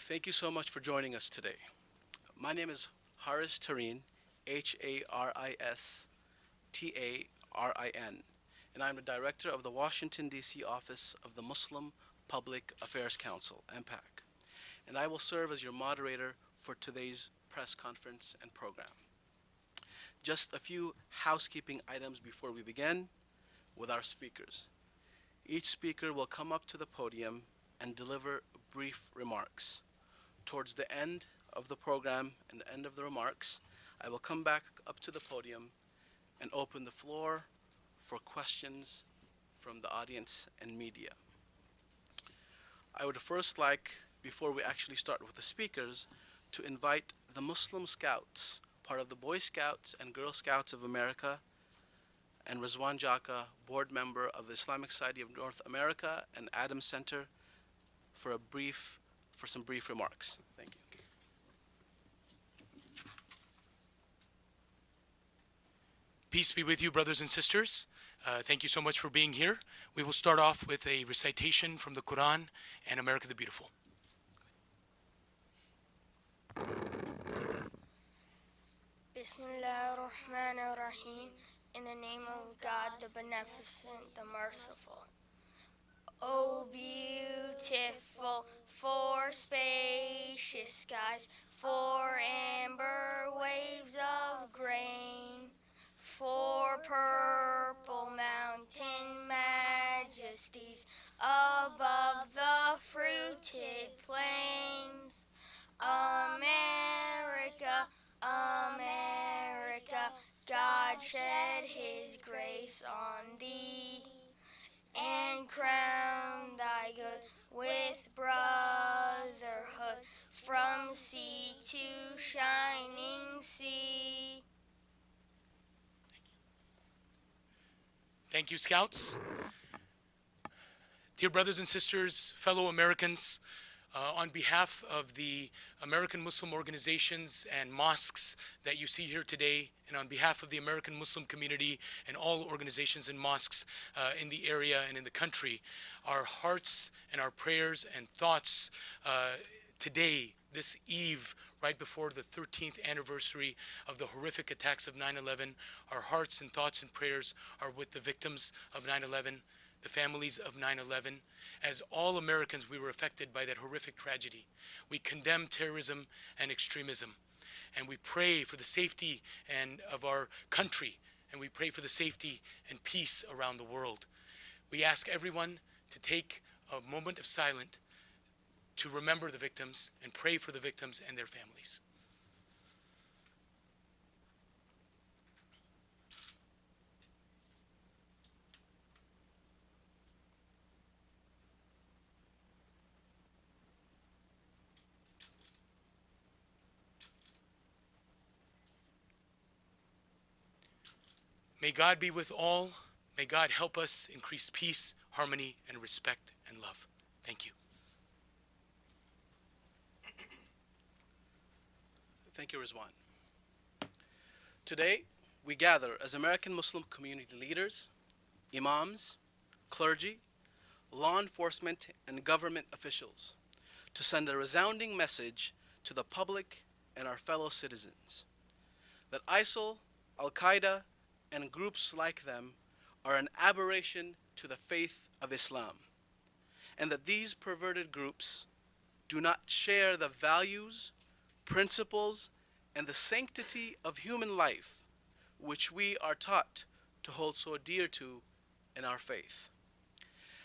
Thank you so much for joining us today. My name is Haris Tarin, Haristarin, and I'm the director of the Washington, D.C. office of the Muslim Public Affairs Council, MPAC, and I will serve as your moderator for today's press conference and program. Just a few housekeeping items before we begin with our speakers. Each speaker will come up to the podium and deliver brief remarks. Towards the end of the program and the end of the remarks, I will come back up to the podium and open the floor for questions from the audience and media. I would first like, before we actually start with the speakers, to invite the Muslim Scouts, part of the Boy Scouts and Girl Scouts of America, and Rizwan Jaka, board member of the Islamic Society of North America and Adams Center, for some brief remarks. Thank you. Peace be with you, brothers and sisters. Thank you so much for being here. We will start off with a recitation from the Quran and America the Beautiful. Bismillah ar-Rahman ar-Rahim. In the name of God, the Beneficent, the Merciful. O beautiful, for spacious skies, for amber waves of grain, for purple mountain majesties above the fruited plains. America, America, God shed his grace on thee, and crown thy good with brotherhood from sea to shining sea. Thank you, Scouts. Dear brothers and sisters, fellow Americans, on behalf of the American Muslim organizations and mosques that you see here today, and on behalf of the American Muslim community and all organizations and mosques in the area and in the country, our hearts and our prayers and thoughts today, this eve, right before the 13th anniversary of the horrific attacks of 9/11, our hearts and thoughts and prayers are with the victims of 9/11, the families of 9/11. As all Americans, we were affected by that horrific tragedy. We condemn terrorism and extremism, and we pray for the safety of our country, and we pray for the safety and peace around the world. We ask everyone to take a moment of silence to remember the victims and pray for the victims and their families. May God be with all. May God help us increase peace, harmony, and respect and love. Thank you. Thank you, Rizwan. Today, we gather as American Muslim community leaders, imams, clergy, law enforcement, and government officials to send a resounding message to the public and our fellow citizens that ISIL, Al-Qaeda, and groups like them are an aberration to the faith of Islam, and that these perverted groups do not share the values, principles, and the sanctity of human life, which we are taught to hold so dear to in our faith.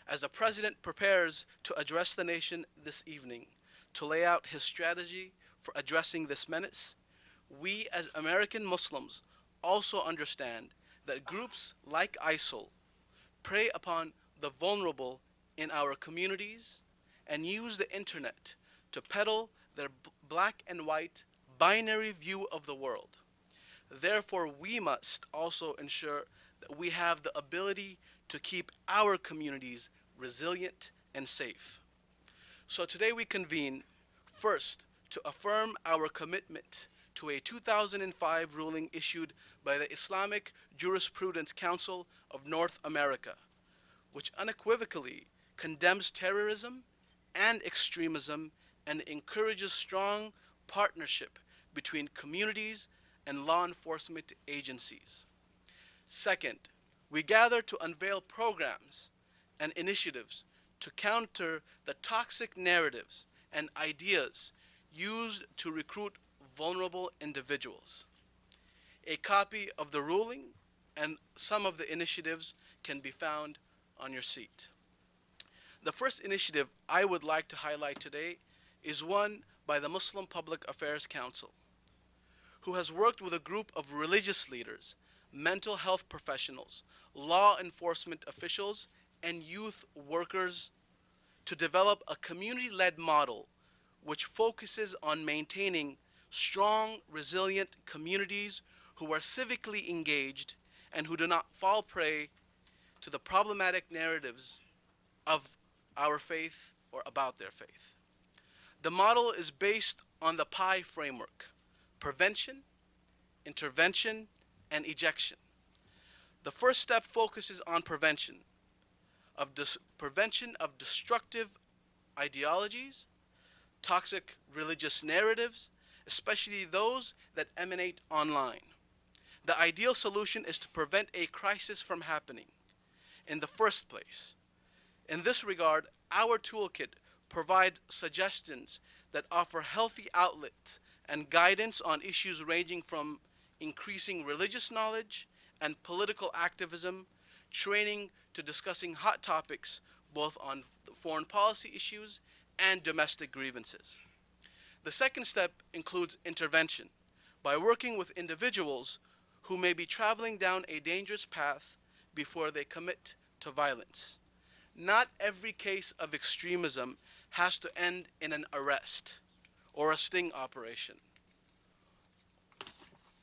As the President prepares to address the nation this evening to lay out his strategy for addressing this menace, we as American Muslims also understand that groups like ISIL prey upon the vulnerable in our communities and use the internet to peddle their black and white binary view of the world. Therefore, we must also ensure that we have the ability to keep our communities resilient and safe. So today we convene first to affirm our commitment to a 2005 ruling issued by the Islamic Jurisprudence Council of North America, which unequivocally condemns terrorism and extremism and encourages strong partnership between communities and law enforcement agencies. Second, we gather to unveil programs and initiatives to counter the toxic narratives and ideas used to recruit vulnerable individuals. A copy of the ruling and some of the initiatives can be found on your seat. The first initiative I would like to highlight today is one by the Muslim Public Affairs Council, who has worked with a group of religious leaders, mental health professionals, law enforcement officials, and youth workers to develop a community-led model which focuses on maintaining strong, resilient communities who are civically engaged and who do not fall prey to the problematic narratives of our faith or about their faith. The model is based on the PI framework: prevention, intervention, and ejection. The first step focuses on prevention of destructive ideologies, toxic religious narratives, especially those that emanate online. The ideal solution is to prevent a crisis from happening in the first place. In this regard, our toolkit provides suggestions that offer healthy outlets and guidance on issues ranging from increasing religious knowledge and political activism, training to discussing hot topics both on foreign policy issues and domestic grievances. The second step includes intervention by working with individuals who may be traveling down a dangerous path before they commit to violence. Not every case of extremism has to end in an arrest or a sting operation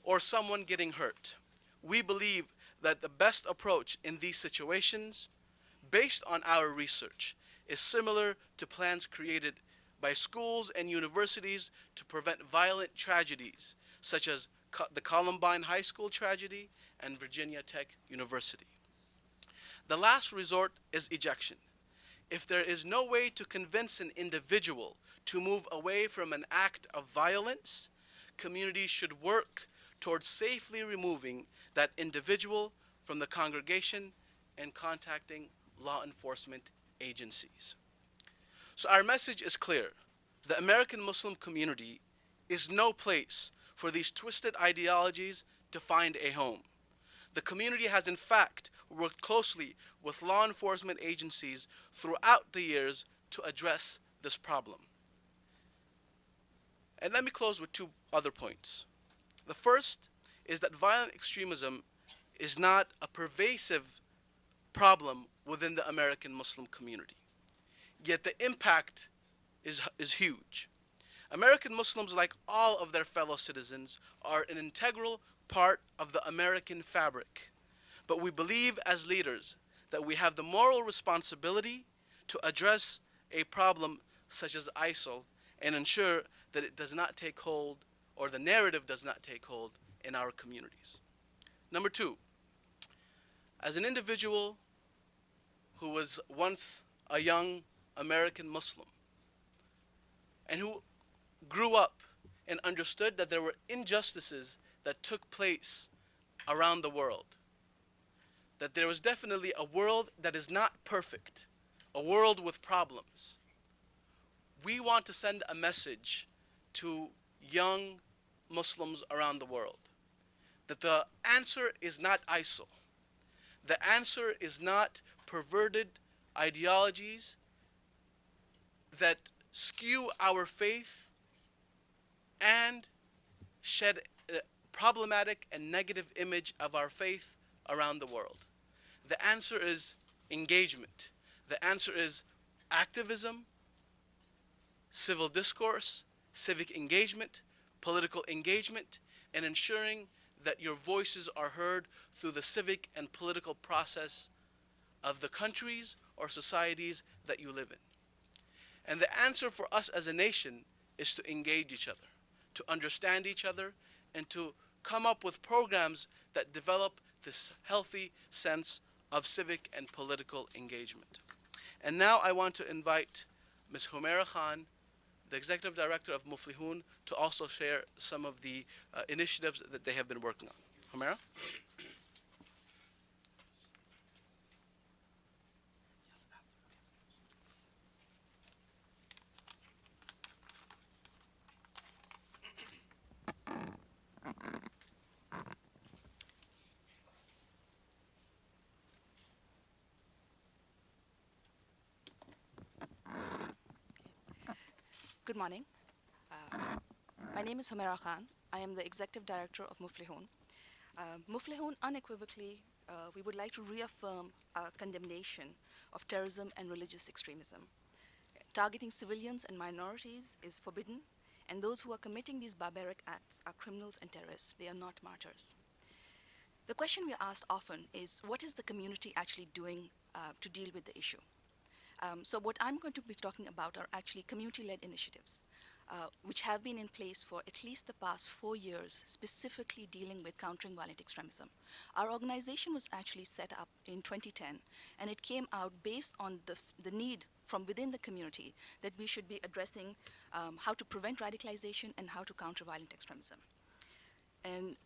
or someone getting hurt. We believe that the best approach in these situations, based on our research, is similar to plans created by schools and universities to prevent violent tragedies, such as the Columbine High School tragedy and Virginia Tech University. The last resort is ejection. If there is no way to convince an individual to move away from an act of violence, communities should work towards safely removing that individual from the congregation and contacting law enforcement agencies. So our message is clear. The American Muslim community is no place for these twisted ideologies to find a home. The community has in fact worked closely with law enforcement agencies throughout the years to address this problem. And let me close with two other points. The first is that violent extremism is not a pervasive problem within the American Muslim community. Yet the impact is huge. American Muslims, like all of their fellow citizens, are an integral part of the American fabric. But we believe as leaders that we have the moral responsibility to address a problem such as ISIL and ensure that it does not take hold, or the narrative does not take hold, in our communities. Number two, as an individual who was once a young American Muslim and who grew up and understood that there were injustices that took place around the world, that there was definitely a world that is not perfect, a world with problems. We want to send a message to young Muslims around the world that the answer is not ISIL. The answer is not perverted ideologies that skew our faith and shed a problematic and negative image of our faith around the world. The answer is engagement. The answer is activism, civil discourse, civic engagement, political engagement, and ensuring that your voices are heard through the civic and political process of the countries or societies that you live in. And the answer for us as a nation is to engage each other, to understand each other, and to come up with programs that develop this healthy sense of civic and political engagement. And now I want to invite Ms. Humaira Khan the Executive Director of Muflihun, to also share some of the initiatives that they have been working on. Humaira? Good morning. My name is Humaira Khan. I am the Executive Director of Muflihun. Muflihun, unequivocally, we would like to reaffirm our condemnation of terrorism and religious extremism. Targeting civilians and minorities is forbidden, and those who are committing these barbaric acts are criminals and terrorists. They are not martyrs. The question we are asked often is, what is the community actually doing to deal with the issue? So what I'm going to be talking about are actually community-led initiatives, which have been in place for at least the past 4 years, specifically dealing with countering violent extremism. Our organization was actually set up in 2010, and it came out based on the need from within the community that we should be addressing how to prevent radicalization and how to counter violent extremism. And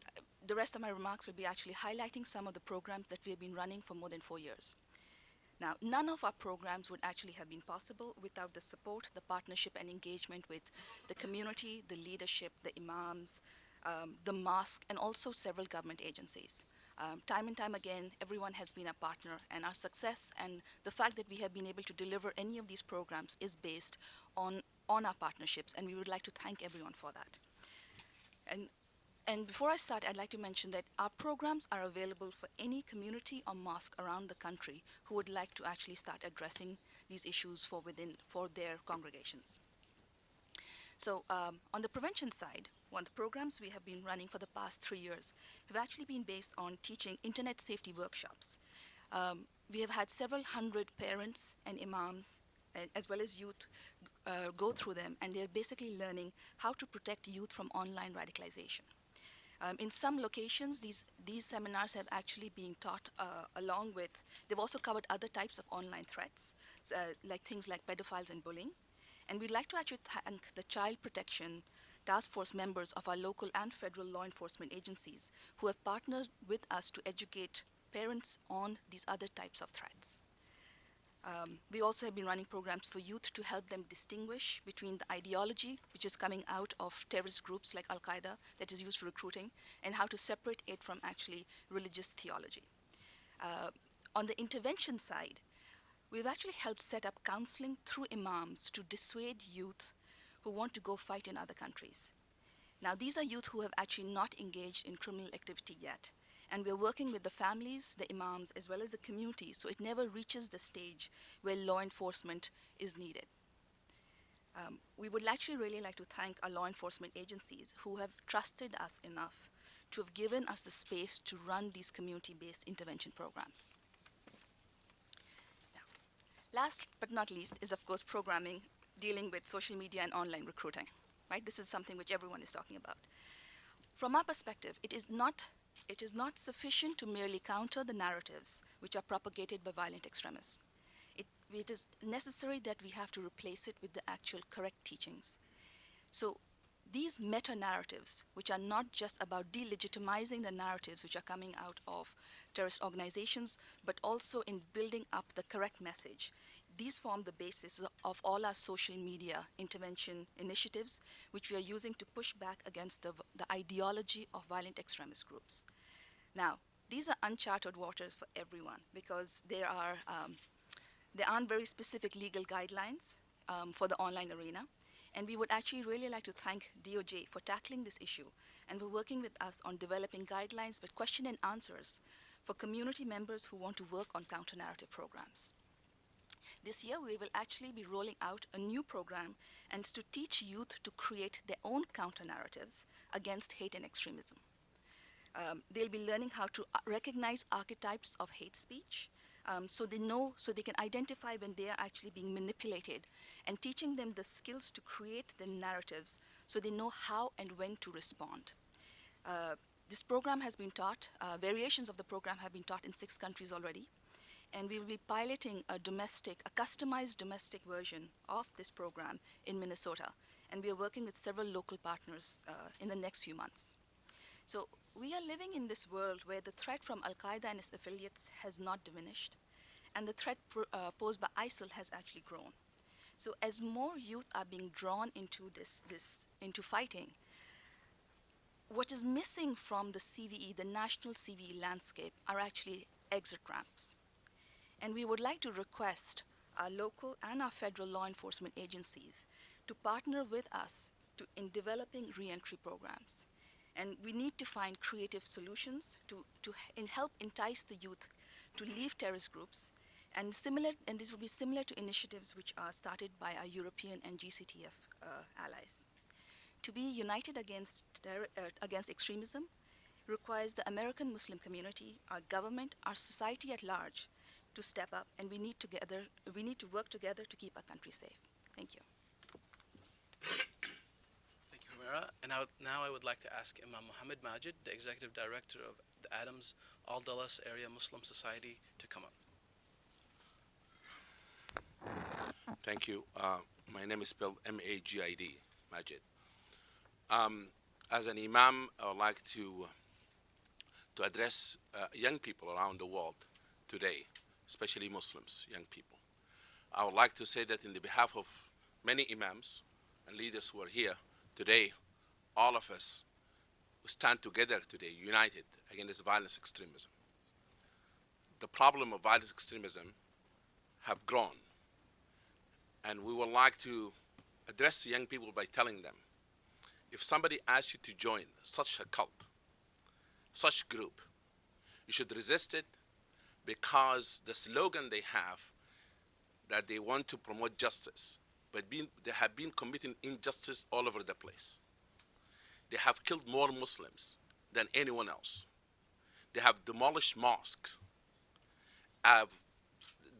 the rest of my remarks will be actually highlighting some of the programs that we have been running for more than 4 years. Now, none of our programs would actually have been possible without the support, the partnership, and engagement with the community, the leadership, the imams, the mosque, and also several government agencies. Time and time again, everyone has been a partner, and our success and the fact that we have been able to deliver any of these programs is based on our partnerships, and we would like to thank everyone for that. And before I start, I'd like to mention that our programs are available for any community or mosque around the country who would like to actually start addressing these issues for their congregations. So on the prevention side, one of the programs we have been running for the past 3 years have actually been based on teaching internet safety workshops. We have had several hundred parents and imams, as well as youth, go through them, and they're basically learning how to protect youth from online radicalization. In some locations, these seminars have actually been taught along with, they've also covered other types of online threats, like things like pedophiles and bullying. And we'd like to actually thank the Child Protection Task Force members of our local and federal law enforcement agencies who have partnered with us to educate parents on these other types of threats. We also have been running programs for youth to help them distinguish between the ideology, which is coming out of terrorist groups like Al-Qaeda, that is used for recruiting, and how to separate it from actually religious theology. On the intervention side, we've actually helped set up counseling through imams to dissuade youth who want to go fight in other countries. Now, these are youth who have actually not engaged in criminal activity yet. And we're working with the families, the imams, as well as the community, so it never reaches the stage where law enforcement is needed. We would actually really like to thank our law enforcement agencies who have trusted us enough to have given us the space to run these community-based intervention programs. Now, last but not least is, of course, programming dealing with social media and online recruiting, right? This is something which everyone is talking about. From our perspective, it is not sufficient to merely counter the narratives which are propagated by violent extremists. It is necessary that we have to replace it with the actual correct teachings. So these meta-narratives, which are not just about delegitimizing the narratives which are coming out of terrorist organizations, but also in building up the correct message, these form the basis of all our social media intervention initiatives, which we are using to push back against the ideology of violent extremist groups. Now, these are uncharted waters for everyone because there aren't very specific legal guidelines for the online arena. And we would actually really like to thank DOJ for tackling this issue and for working with us on developing guidelines with question and answers for community members who want to work on counter-narrative programs. This year, we will actually be rolling out a new program and to teach youth to create their own counter-narratives against hate and extremism. They'll be learning how to recognize archetypes of hate speech so they can identify when they are actually being manipulated, and teaching them the skills to create the narratives so they know how and when to respond. This program has been taught, variations of the program have been taught in 6 countries already. And we will be piloting a customized domestic version of this program in Minnesota. And we are working with several local partners in the next few months. So we are living in this world where the threat from Al-Qaeda and its affiliates has not diminished, and the threat posed by ISIL has actually grown. So as more youth are being drawn into into fighting, what is missing from the CVE, the national CVE landscape, are actually exit ramps. And we would like to request our local and our federal law enforcement agencies to partner with us in developing re-entry programs. And we need to find creative solutions to help entice the youth to leave terrorist groups. And this will be similar to initiatives which are started by our European and GCTF allies. To be united against extremism requires the American Muslim community, our government, our society at large to step up, and we need to work together to keep our country safe. Thank you. Thank you, Humaira. And now I would like to ask Imam Muhammad Majid, the Executive Director of the Adams Al Dulles Area Muslim Society, to come up. Thank you. My name is spelled M-A-G-I-D, Majid. As an imam, I would like to address young people around the world today, especially Muslims, young people. I would like to say that in the behalf of many imams and leaders who are here today, all of us stand together today, united against violence extremism. The problem of violence extremism have grown, and we would like to address the young people by telling them, if somebody asks you to join such a cult, such group, you should resist it, because the slogan they have that they want to promote justice, but they have been committing injustice all over the place. They have killed more Muslims than anyone else. They have demolished mosques.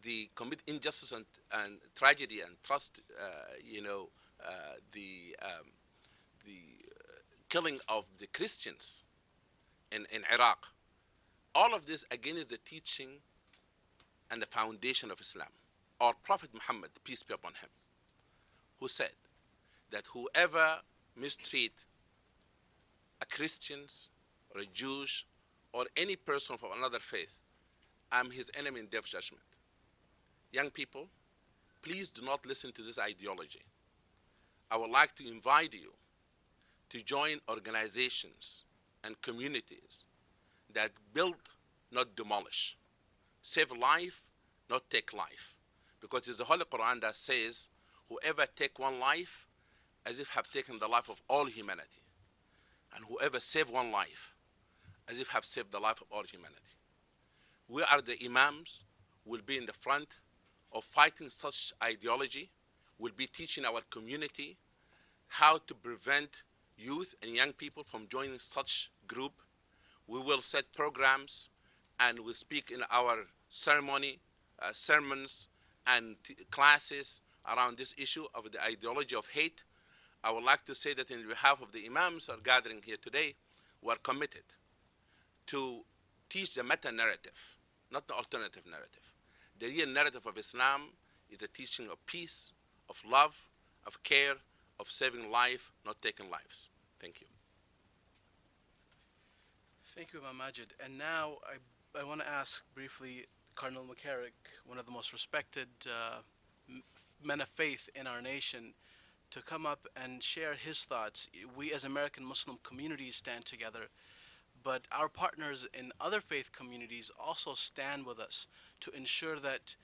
They commit injustice and tragedy and the killing of the Christians in Iraq. All of this, again, is the teaching and the foundation of Islam. Our Prophet Muhammad, peace be upon him, who said that whoever mistreat a Christian or a Jewish or any person from another faith, I'm his enemy in day of judgment. Young people, please do not listen to this ideology. I would like to invite you to join organizations and communities that build, not demolish. Save life, not take life. Because it's the Holy Quran that says, whoever take one life, as if have taken the life of all humanity. And whoever save one life, as if have saved the life of all humanity. We are the imams, will be in the front of fighting such ideology, will be teaching our community how to prevent youth and young people from joining such group. We will set programs and we'll speak in our sermons and classes around this issue of the ideology of hate. I would like to say that in behalf of the imams who are gathering here today, we are committed to teach the meta-narrative, not the alternative narrative. The real narrative of Islam is a teaching of peace, of love, of care, of saving life, not taking lives. Thank you. Thank you, Imam Majid. And now I want to ask briefly Cardinal McCarrick, one of the most respected men of faith in our nation, to come up and share his thoughts. We as American Muslim communities stand together, but our partners in other faith communities also stand with us to ensure that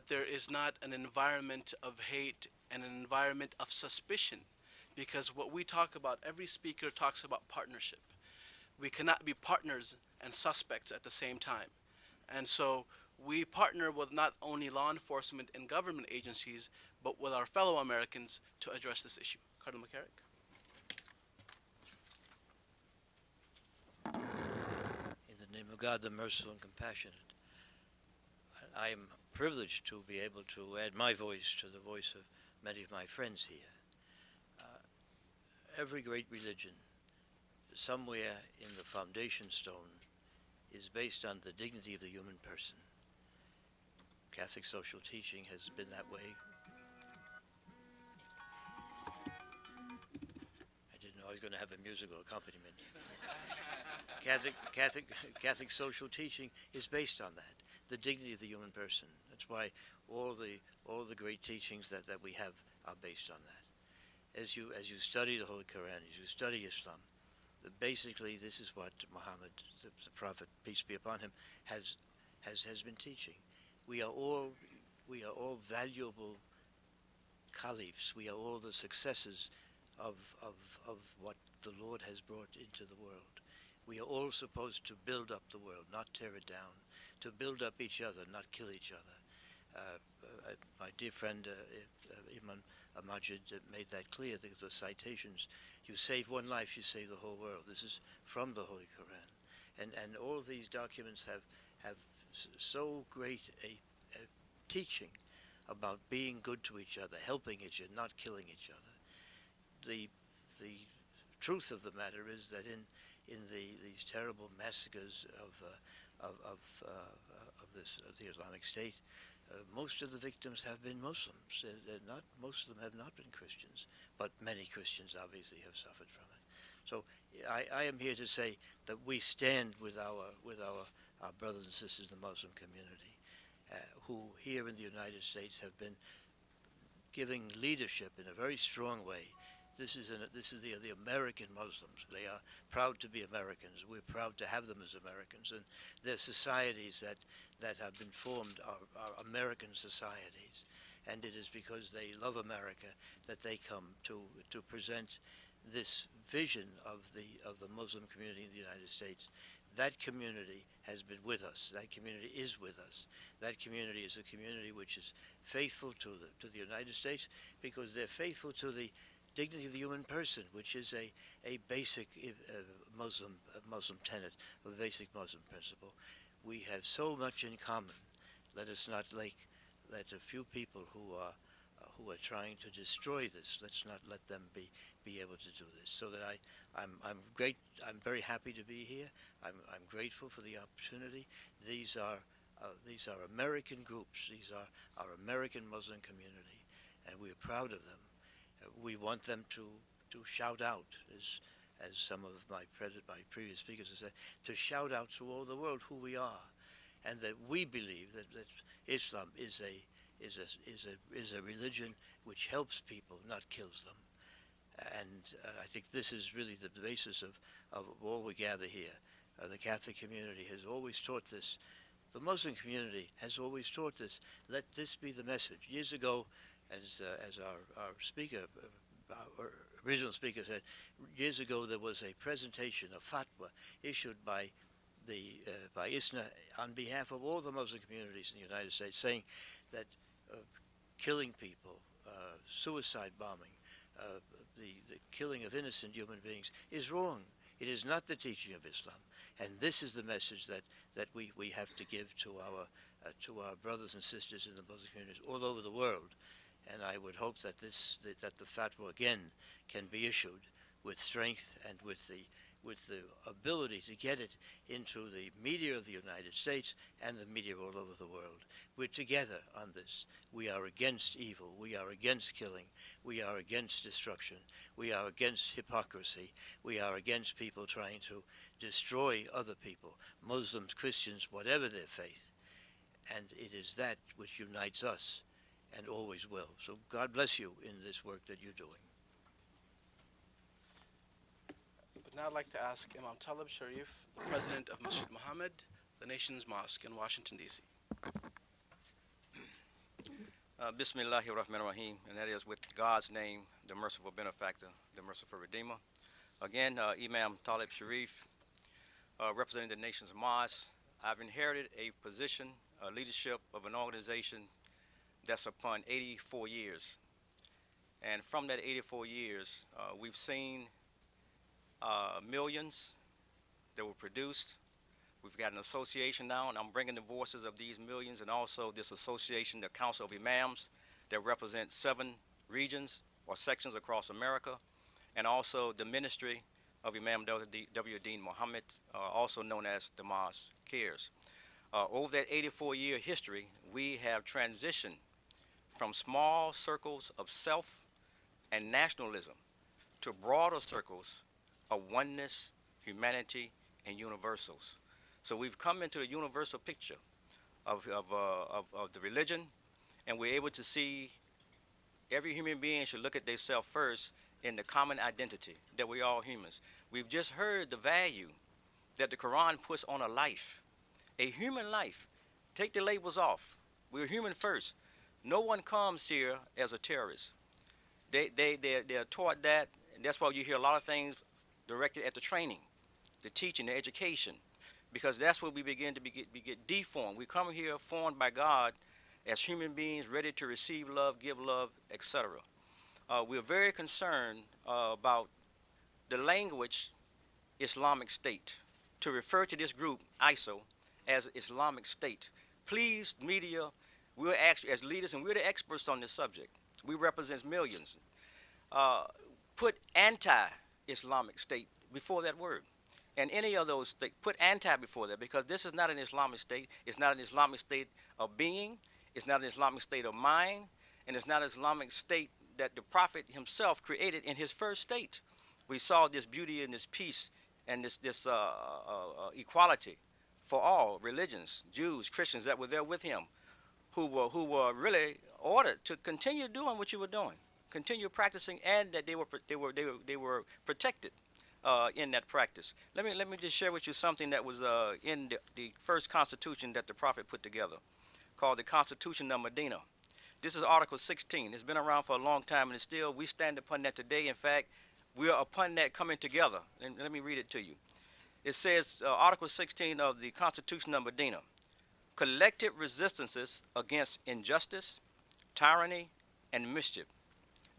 there is not an environment of hate and an environment of suspicion. Because what we talk about, every speaker talks about partnership. We cannot be partners and suspects at the same time. And so we partner with not only law enforcement and government agencies, but with our fellow Americans to address this issue. Cardinal McCarrick. In the name of God, the merciful and compassionate, I am privileged to be able to add my voice to the voice of many of my friends here. Every great religion, somewhere in the foundation stone, is based on the dignity of the human person. Catholic social teaching has been that way. I didn't know I was going to have a musical accompaniment. Catholic social teaching is based on that, the dignity of the human person. That's why all the great teachings that we have are based on that. As you study the Holy Quran, as you study Islam, basically this is what Muhammad, the Prophet, peace be upon him, has been teaching. We are all valuable caliphs. We are all the successors of what the Lord has brought into the world. We are all supposed to build up the world, not tear it down, to build up each other, not kill each other. My dear friend Imam Majid made that clear, the citations. You save one life, you save the whole world. This is from the Holy Quran. And all these documents have so great a teaching about being good to each other, helping each other, not killing each other. The truth of the matter is that in these terrible massacres of the Islamic State, most of the victims have been Muslims. Most of them have not been Christians, but many Christians obviously have suffered from it. So I am here to say that we stand with our brothers and sisters in the Muslim community, who here in the United States have been giving leadership in a very strong way. This is the American Muslims. They are proud to be Americans. We're proud to have them as Americans. And their societies that have been formed are American societies. And it is because they love America that they come to present this vision of the Muslim community in the United States. That community has been with us. That community is with us. That community is a community which is faithful to the United States because they're faithful to the dignity of the human person, which is a basic Muslim tenet, a basic Muslim principle. We have so much in common. Let us not let a few people who are trying to destroy this. Let's not let them be able to do this. So that I'm very happy to be here. I'm grateful for the opportunity. These are American groups. These are our American Muslim community, and we are proud of them. We want them to shout out, as some of my previous speakers have said, to shout out to all the world who we are, and that we believe that Islam is a religion which helps people, not kills them. And I think this is really the basis of all we gather here. The Catholic community has always taught this. The Muslim community has always taught this. Let this be the message. Years ago, as our speaker, our original speaker said, years ago there was a presentation, a fatwa issued by ISNA on behalf of all the Muslim communities in the United States, saying that killing people, suicide bombing, the killing of innocent human beings is wrong. It is not the teaching of Islam, and this is the message that we have to give to our brothers and sisters in the Muslim communities all over the world. And I would hope that that the fatwa again can be issued with strength and with the ability to get it into the media of the United States and the media all over the world. We're together on this. We are against evil. We are against killing. We are against destruction. We are against hypocrisy. We are against people trying to destroy other people, Muslims, Christians, whatever their faith. And it is that which unites us and always will. So God bless you in this work that you're doing. But now I'd like to ask Imam Talib Sharif, the president of Masjid Muhammad, the nation's mosque in Washington, D.C. Bismillahir Rahmanir Rahim, and that is with God's name, the merciful benefactor, the merciful redeemer. Again, Imam Talib Sharif, representing the nation's mosque. I've inherited a position, a leadership of an organization that's upon 84 years. And from that 84 years, we've seen millions that were produced. We've got an association now, and I'm bringing the voices of these millions and also this association, the Council of Imams, that represent 7 regions or sections across America, and also the Ministry of Imam W. Dean Muhammad, also known as the Mosque Cares. Over that 84-year history, we have transitioned from small circles of self and nationalism to broader circles of oneness, humanity, and universals. So we've come into a universal picture of the religion, and we're able to see every human being should look at themselves first in the common identity that we all humans. We've just heard the value that the Quran puts on a life, a human life. Take the labels off. We're human first. No one comes here as a terrorist. They're taught that, and that's why you hear a lot of things directed at the training, the teaching, the education, because that's where we begin to get deformed. We come here formed by God as human beings ready to receive love, give love, etc. We're very concerned about the language Islamic State, to refer to this group, ISIL, as Islamic State. Please, media, we're actually, as leaders, and we're the experts on this subject, we represent millions. Put anti-Islamic State before that word. And any of those, put anti before that, because this is not an Islamic State. It's not an Islamic state of being. It's not an Islamic state of mind. And it's not an Islamic state that the Prophet himself created in his first state. We saw this beauty and this peace and this equality for all religions, Jews, Christians that were there with him, who were really ordered to continue doing what you were doing, continue practicing, and that they were protected in that practice. Let me just share with you something that was in the first constitution that the Prophet put together, called the Constitution of Medina. This is Article 16. It's been around for a long time, and it's still, we stand upon that today. In fact, we are upon that coming together. And let me read it to you. It says, Article 16 of the Constitution of Medina, collective resistances against injustice, tyranny, and mischief.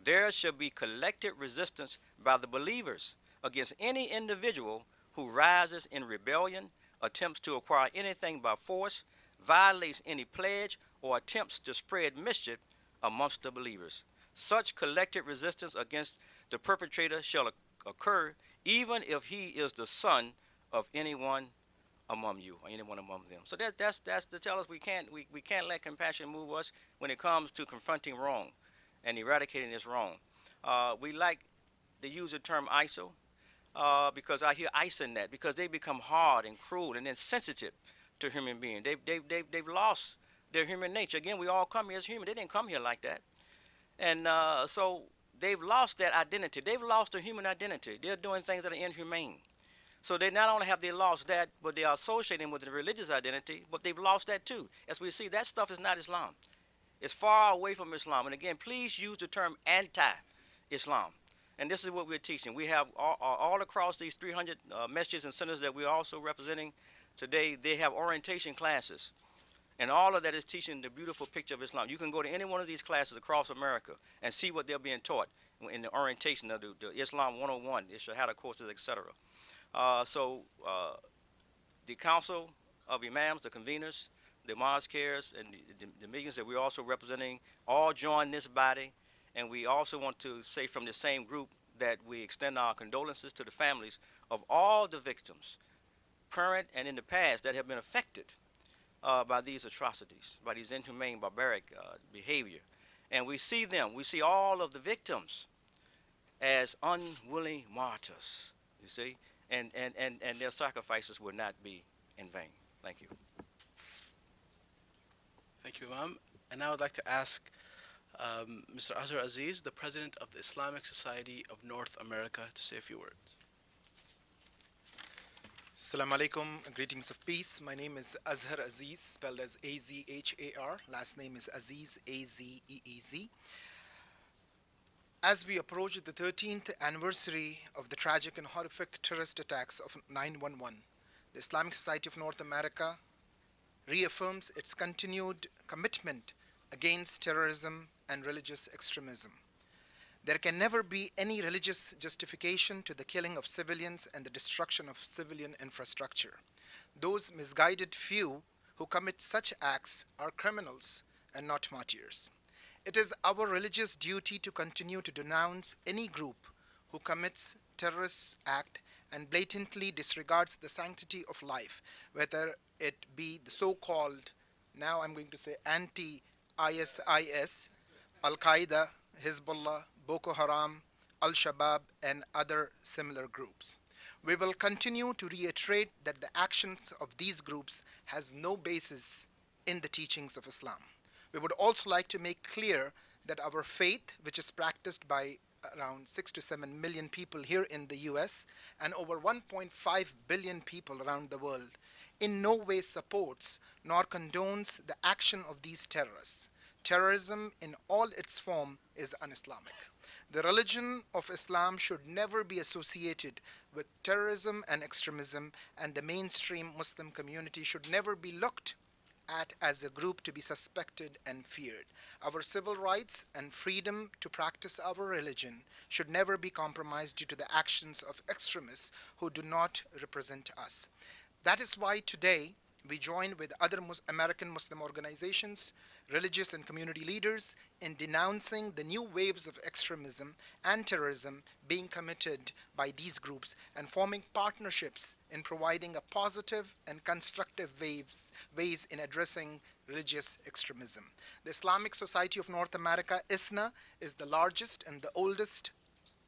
There shall be collective resistance by the believers against any individual who rises in rebellion, attempts to acquire anything by force, violates any pledge, or attempts to spread mischief amongst the believers. Such collective resistance against the perpetrator shall occur even if he is the son of anyone among you, or anyone among them. So that's to tell us we can't let compassion move us when it comes to confronting wrong and eradicating this wrong. We like to use the term ISIL because I hear ISNA in that, because they become hard and cruel and insensitive to human beings. They've lost their human nature. Again, we all come here as human. They didn't come here like that. And so they've lost that identity. They've lost their human identity. They're doing things that are inhumane. So they not only have they lost that, but they are associating with the religious identity, but they've lost that too. As we see, that stuff is not Islam. It's far away from Islam. And again, please use the term anti-Islam. And this is what we're teaching. We have all across these 300 messages and centers that we're also representing today, they have orientation classes. And all of that is teaching the beautiful picture of Islam. You can go to any one of these classes across America and see what they're being taught in the orientation of the Islam 101, the Shahada courses, etc. The Council of Imams, the conveners, the mosque cares, and the millions that we're also representing all join this body. And we also want to say from the same group that we extend our condolences to the families of all the victims, current and in the past, that have been affected by these atrocities, by these inhumane, barbaric behavior. And we see them, we see all of the victims as unwilling martyrs, you see, and their sacrifices will not be in vain. Thank you. Thank you, Imam. And now I'd like to ask Mr. Azhar Aziz, the President of the Islamic Society of North America, to say a few words. Assalamu alaikum, greetings of peace. My name is Azhar Aziz, spelled as A-Z-H-A-R. Last name is Aziz, A-Z-E-E-Z. As we approach the 13th anniversary of the tragic and horrific terrorist attacks of 9/11, the Islamic Society of North America reaffirms its continued commitment against terrorism and religious extremism. There can never be any religious justification to the killing of civilians and the destruction of civilian infrastructure. Those misguided few who commit such acts are criminals and not martyrs. It is our religious duty to continue to denounce any group who commits terrorist act and blatantly disregards the sanctity of life, whether it be the so-called, now I'm going to say anti-ISIS, Al-Qaeda, Hezbollah, Boko Haram, Al-Shabaab, and other similar groups. We will continue to reiterate that the actions of these groups has no basis in the teachings of Islam. We would also like to make clear that our faith, which is practiced by around 6 to 7 million people here in the US and over 1.5 billion people around the world, in no way supports nor condones the action of these terrorists. Terrorism in all its form is un-Islamic. The religion of Islam should never be associated with terrorism and extremism, and the mainstream Muslim community should never be looked at as a group to be suspected and feared. Our civil rights and freedom to practice our religion should never be compromised due to the actions of extremists who do not represent us. That is why today we join with other American Muslim organizations, religious and community leaders in denouncing the new waves of extremism and terrorism being committed by these groups and forming partnerships in providing a positive and constructive ways in addressing religious extremism. The Islamic Society of North America, ISNA, is the largest and the oldest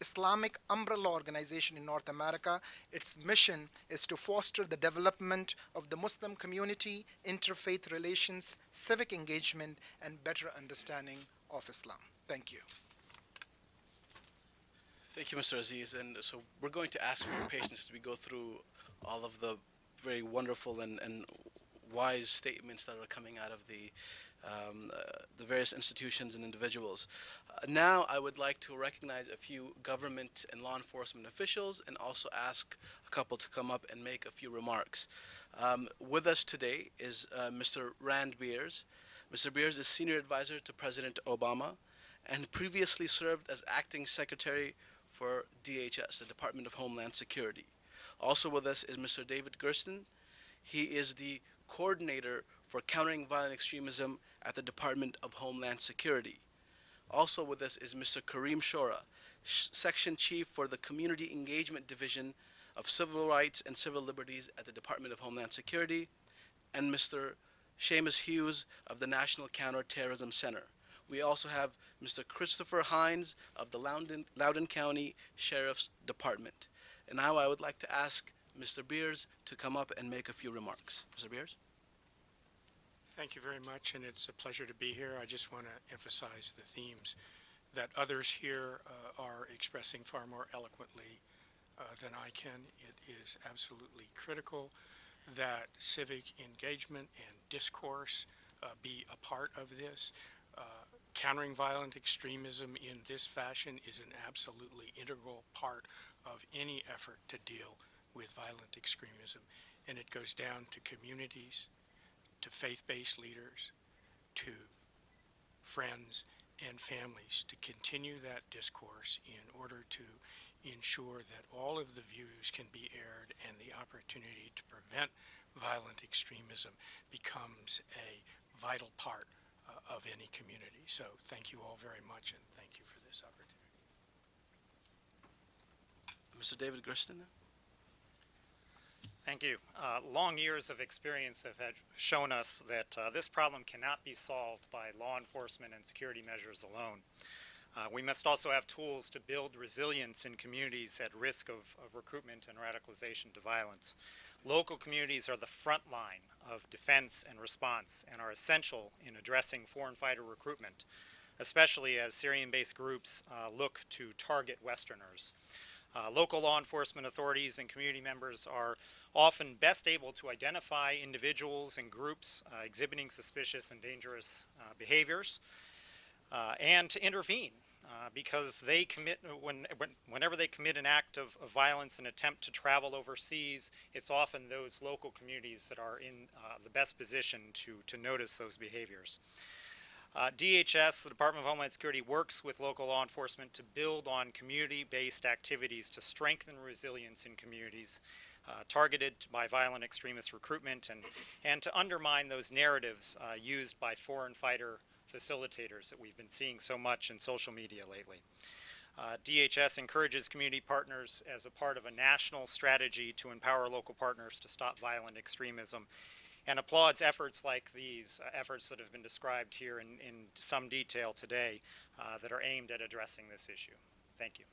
Islamic umbrella organization in North America. Its mission is to foster the development of the Muslim community, interfaith relations, civic engagement, and better understanding of Islam. Thank you. Thank you, Mr. Aziz. And so we're going to ask for your patience as we go through all of the very wonderful and wise statements that are coming out of the various institutions and individuals. Now I would like to recognize a few government and law enforcement officials and also ask a couple to come up and make a few remarks. With us today is Mr. Rand Beers. Mr. Beers is Senior Advisor to President Obama and previously served as Acting Secretary for DHS, the Department of Homeland Security. Also with us is Mr. David Gersten. He is the Coordinator for Countering Violent Extremism at the Department of Homeland Security. Also with us is Mr. Kareem Shora, Section Chief for the Community Engagement Division of Civil Rights and Civil Liberties at the Department of Homeland Security, and Mr. Seamus Hughes of the National Counterterrorism Center. We also have Mr. Christopher Hines of the Loudoun County Sheriff's Department. And now I would like to ask Mr. Beers to come up and make a few remarks. Mr. Beers? Thank you very much, and it's a pleasure to be here. I just want to emphasize the themes that others here are expressing far more eloquently than I can. It is absolutely critical that civic engagement and discourse be a part of this. Countering violent extremism in this fashion is an absolutely integral part of any effort to deal with violent extremism, and it goes down to communities, to faith-based leaders, to friends and families to continue that discourse in order to ensure that all of the views can be aired and the opportunity to prevent violent extremism becomes a vital part of any community. So thank you all very much, and thank you for this opportunity. Mr. David Gersten? Thank you. Long years of experience have shown us that this problem cannot be solved by law enforcement and security measures alone. We must also have tools to build resilience in communities at risk of recruitment and radicalization to violence. Local communities are the front line of defense and response and are essential in addressing foreign fighter recruitment, especially as Syrian-based groups look to target Westerners. Local law enforcement authorities and community members are often best able to identify individuals and groups exhibiting suspicious and dangerous behaviors and to intervene because they commit, whenever they commit an act of violence and attempt to travel overseas, it's often those local communities that are in the best position to notice those behaviors. DHS, the Department of Homeland Security, works with local law enforcement to build on community-based activities to strengthen resilience in communities targeted by violent extremist recruitment and to undermine those narratives used by foreign fighter facilitators that we've been seeing so much in social media lately. DHS encourages community partners as a part of a national strategy to empower local partners to stop violent extremism, and applauds efforts like these, efforts that have been described here in some detail today that are aimed at addressing this issue. Thank you.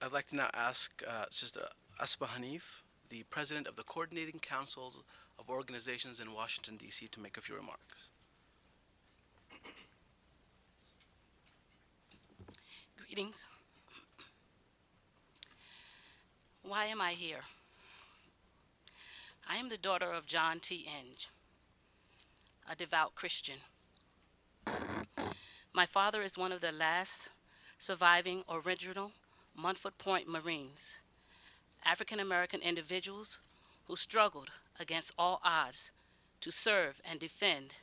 I'd like to now ask Sister Asma Hanif, the President of the Coordinating Councils of Organizations in Washington, D.C., to make a few remarks. Greetings. Why am I here? I am the daughter of John T. Inge, a devout Christian. My father is one of the last surviving original Montford Point Marines, African-American individuals who struggled against all odds to serve and defend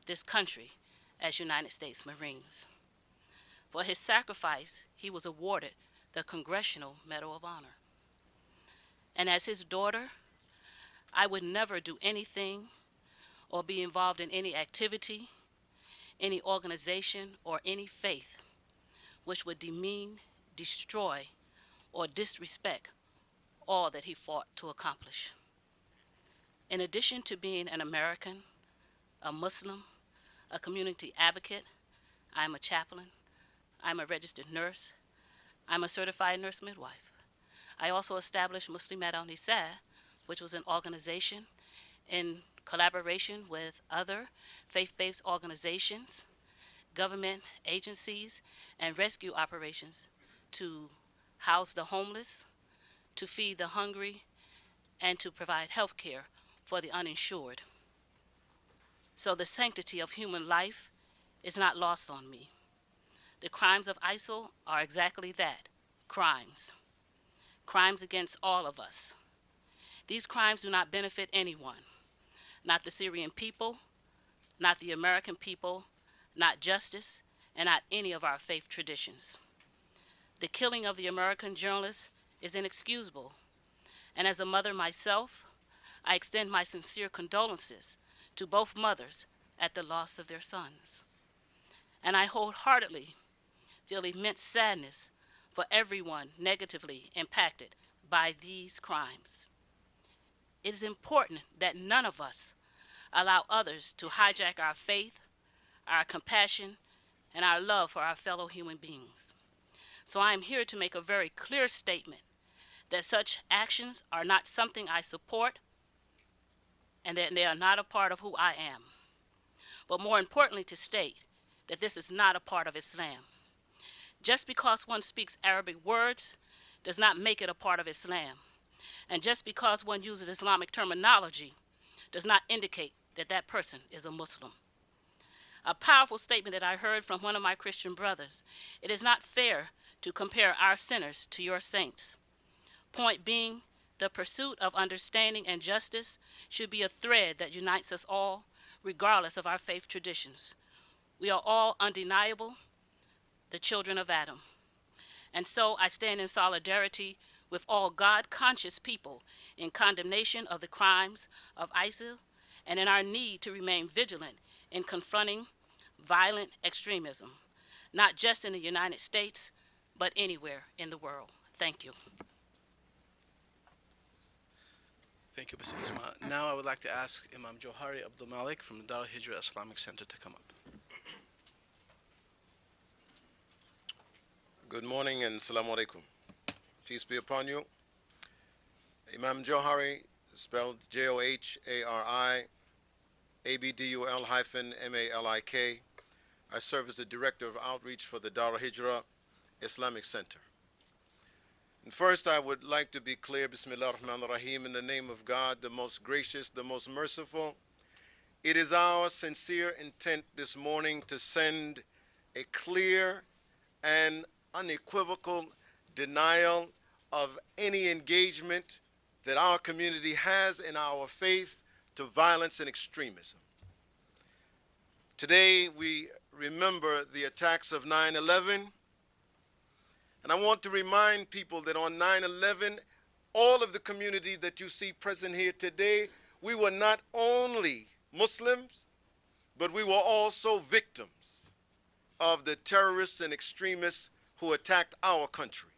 this country as United States Marines. For his sacrifice, he was awarded the Congressional Medal of Honor. And as his daughter, I would never do anything or be involved in any activity, any organization, or any faith which would demean, destroy, or disrespect all that he fought to accomplish. In addition to being an American, a Muslim, a community advocate, I am a chaplain, I'm a registered nurse, I'm a certified nurse midwife. I also established Muslimat al-Nisa, which was an organization in collaboration with other faith-based organizations, government agencies, and rescue operations to house the homeless, to feed the hungry, and to provide health care for the uninsured. So the sanctity of human life is not lost on me. The crimes of ISIL are exactly that, crimes. Crimes against all of us. These crimes do not benefit anyone, not the Syrian people, not the American people, not justice, and not any of our faith traditions. The killing of the American journalist is inexcusable, and as a mother myself, I extend my sincere condolences to both mothers at the loss of their sons. And I wholeheartedly feel immense sadness for everyone negatively impacted by these crimes. It is important that none of us allow others to hijack our faith, our compassion, and our love for our fellow human beings. So I am here to make a very clear statement that such actions are not something I support and that they are not a part of who I am. But more importantly, to state that this is not a part of Islam. Just because one speaks Arabic words does not make it a part of Islam. And just because one uses Islamic terminology does not indicate that that person is a Muslim. A powerful statement that I heard from one of my Christian brothers: it is not fair to compare our sinners to your saints. Point being, the pursuit of understanding and justice should be a thread that unites us all, regardless of our faith traditions. We are all undeniable, the children of Adam. And so I stand in solidarity with all God-conscious people in condemnation of the crimes of ISIL and in our need to remain vigilant in confronting violent extremism, not just in the United States, but anywhere in the world. Thank you. Thank you, Ms. Isma. Now I would like to ask Imam Johari Abdul Malik from the Dar al-Hijra Islamic Center to come up. Good morning and Assalamu alaikum. Peace be upon you. Imam Johari, spelled Johari, Abdul-Malik. I serve as the Director of Outreach for the Dar al-Hijra Islamic Center. And first I would like to be clear, Bismillah ar-Rahman ar-Rahim, in the name of God, the most gracious, the most merciful. It is our sincere intent this morning to send a clear and unequivocal denial of any engagement that our community has in our faith to violence and extremism. Today we remember the attacks of 9/11, and I want to remind people that on 9/11, all of the community that you see present here today, we were not only Muslims, but we were also victims of the terrorists and extremists who attacked our country.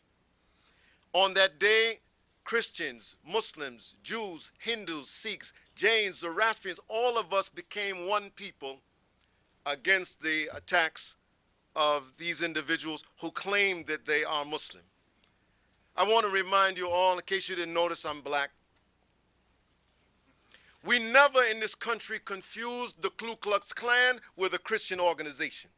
On that day, Christians, Muslims, Jews, Hindus, Sikhs, Jains, Zoroastrians, all of us became one people against the attacks of these individuals who claim that they are Muslim. I want to remind you all, in case you didn't notice, I'm black. We never in this country confused the Ku Klux Klan with a Christian organization.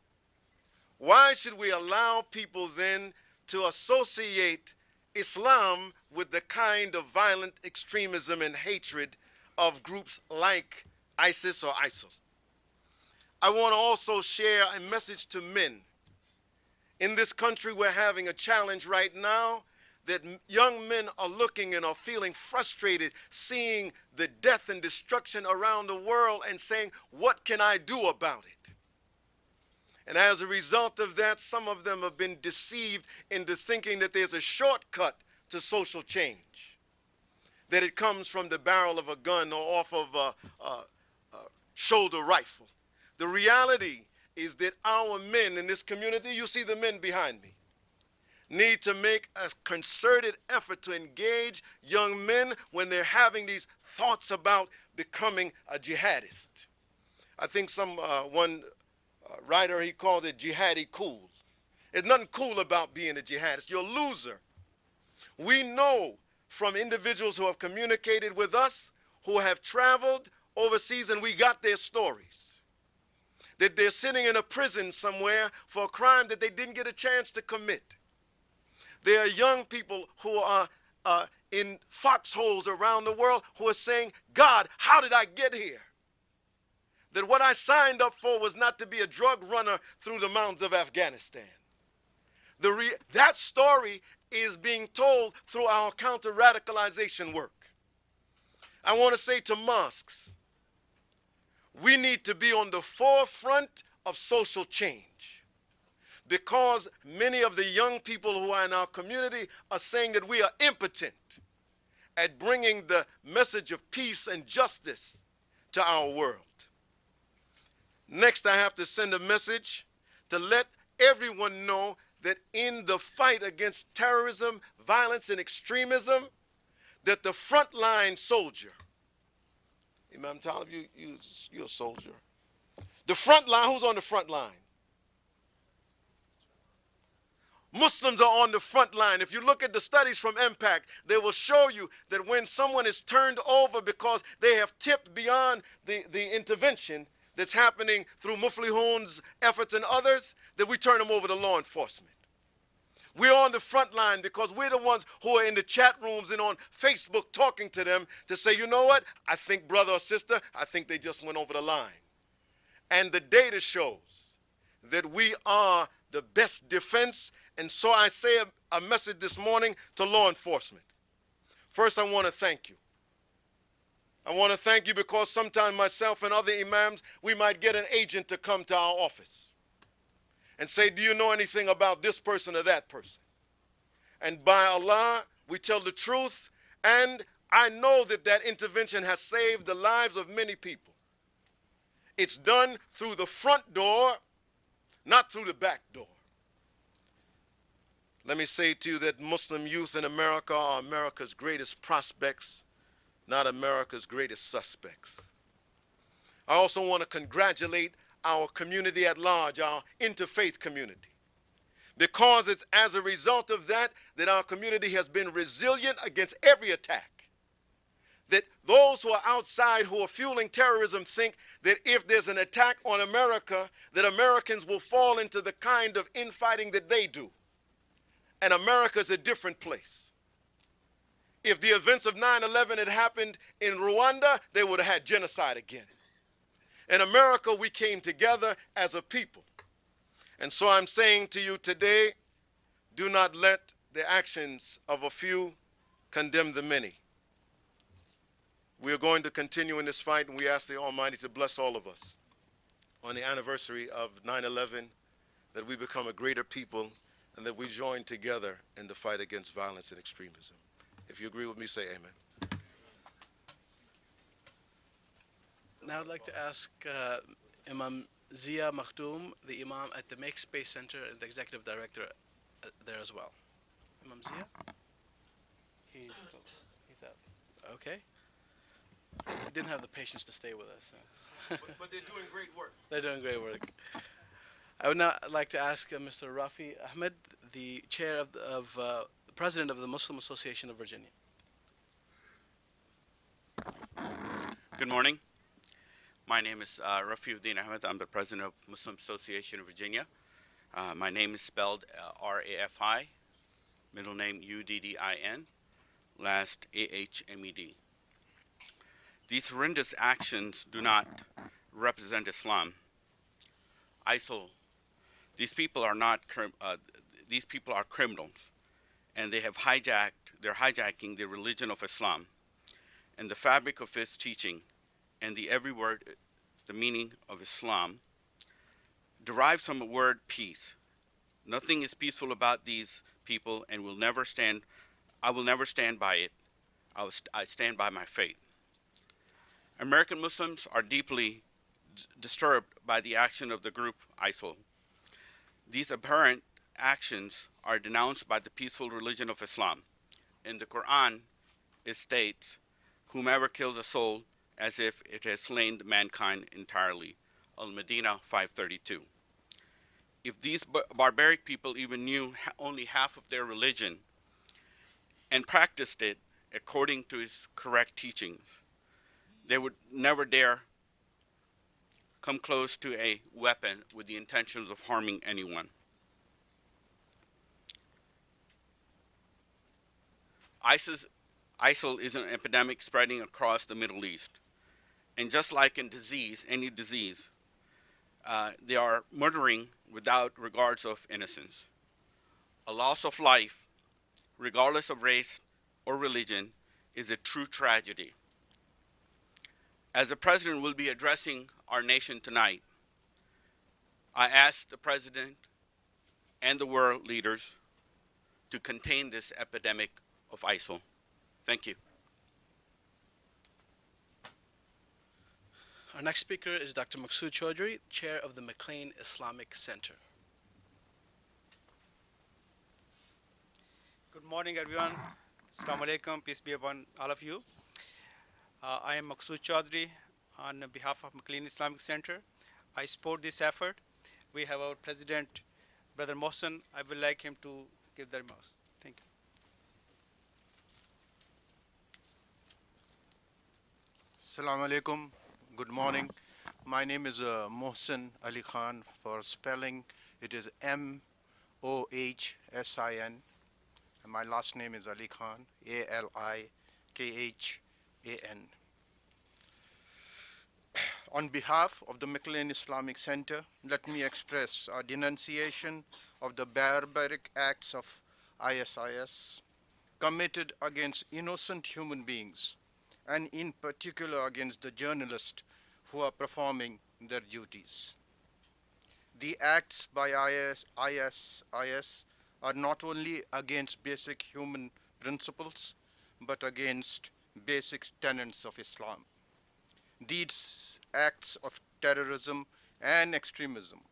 Why should we allow people then to associate Islam with the kind of violent extremism and hatred of groups like ISIS or ISIL? I want to also share a message to men. In this country, we're having a challenge right now that young men are looking and are feeling frustrated, seeing the death and destruction around the world and saying, what can I do about it? And as a result of that, some of them have been deceived into thinking that there's a shortcut to social change, that it comes from the barrel of a gun or off of a shoulder rifle. The reality is that our men in this community, you see the men behind me, need to make a concerted effort to engage young men when they're having these thoughts about becoming a jihadist. I think one writer, he called it jihadi cool. There's nothing cool about being a jihadist. You're a loser. We know from individuals who have communicated with us, who have traveled overseas, and we got their stories, that they're sitting in a prison somewhere for a crime that they didn't get a chance to commit. There are young people who are in foxholes around the world who are saying, God, how did I get here? That what I signed up for was not to be a drug runner through the mountains of Afghanistan. That story is being told through our counter-radicalization work. I want to say to mosques, we need to be on the forefront of social change, because many of the young people who are in our community are saying that we are impotent at bringing the message of peace and justice to our world. Next, I have to send a message to let everyone know that in the fight against terrorism, violence, and extremism, that the frontline soldier, Imam Talib, you're a soldier. The front line, who's on the front line? Muslims are on the front line. If you look at the studies from Impact, they will show you that when someone is turned over because they have tipped beyond the intervention that's happening through Muflihun's efforts and others, that we turn them over to law enforcement. We're on the front line because we're the ones who are in the chat rooms and on Facebook talking to them to say, you know what, I think brother or sister, I think they just went over the line. And the data shows that we are the best defense. And so I say a message this morning to law enforcement. First, I want to thank you. I want to thank you because sometimes myself and other imams, we might get an agent to come to our office and say, do you know anything about this person or that person? And by Allah, we tell the truth, and I know that that intervention has saved the lives of many people. It's done through the front door, not through the back door. Let me say to you that Muslim youth in America are America's greatest prospects, not America's greatest suspects. I also want to congratulate our community at large, our interfaith community, because it's as a result of that that our community has been resilient against every attack. That those who are outside who are fueling terrorism think that if there's an attack on America, that Americans will fall into the kind of infighting that they do. And America is a different place. If the events of 9/11 had happened in Rwanda, they would have had genocide again. In America, we came together as a people. And so I'm saying to you today, do not let the actions of a few condemn the many. We are going to continue in this fight, and we ask the Almighty to bless all of us on the anniversary of 9/11, that we become a greater people and that we join together in the fight against violence and extremism. If you agree with me, say amen. Now I'd like to ask Imam Zia Makhtoum, the Imam at the Make Space Center and the Executive Director there as well. Imam Zia? He's out. Okay. He didn't have the patience to stay with us. But they're doing great work. They're doing great work. I would now like to ask Mr. Rafi Ahmed, the chair of president of the Muslim Association of Virginia. Good morning. My name is Rafiuddin Ahmed. I'm the president of Muslim Association of Virginia. My name is spelled R-A-F-I, middle name U-D-D-I-N, last A-H-M-E-D. These horrendous actions do not represent Islam. ISIL, these people are not these people are criminals, and they're hijacking the religion of Islam and the fabric of its teaching, and the every word, the meaning of Islam, derives from the word peace. Nothing is peaceful about these people, and I will never stand by it. I stand by my faith. American Muslims are deeply disturbed by the action of the group ISIL. These abhorrent actions are denounced by the peaceful religion of Islam. In the Quran, it states, "Whomever kills a soul as if it has slain mankind entirely." Al-Medina 5:32. If these barbaric people even knew only half of their religion and practiced it according to its correct teachings, they would never dare come close to a weapon with the intentions of harming anyone. ISIL is an epidemic spreading across the Middle East. And just like in any disease, they are murdering without regards of innocence. A loss of life, regardless of race or religion, is a true tragedy. As the President will be addressing our nation tonight, I ask the President and the world leaders to contain this epidemic of ISIL. Thank you. Our next speaker is Dr. Maqsood Chaudhry, chair of the McLean Islamic Center. Good morning, everyone. Assalamu alaikum. Peace be upon all of you. I am Maqsood Chaudhry on behalf of McLean Islamic Center. I support this effort. We have our president, Brother Mohsen. I would like him to give the remarks. Thank you. Assalamu alaikum. Good morning. My name is Mohsen Ali Khan. For spelling, it is M-O-H-S-I-N. And my last name is Ali Khan, A-L-I-K-H-A-N. On behalf of the McLean Islamic Center, let me express our denunciation of the barbaric acts of ISIS committed against innocent human beings, and in particular against the journalists who are performing their duties. The acts by ISIS are not only against basic human principles, but against basic tenets of Islam. These acts of terrorism and extremism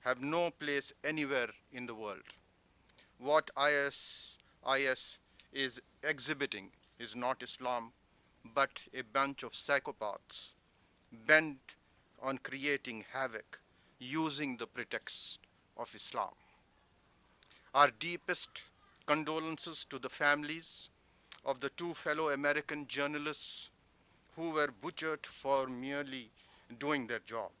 have no place anywhere in the world. What ISIS is exhibiting is not Islam, but a bunch of psychopaths bent on creating havoc using the pretext of Islam. Our deepest condolences to the families of the two fellow American journalists who were butchered for merely doing their job.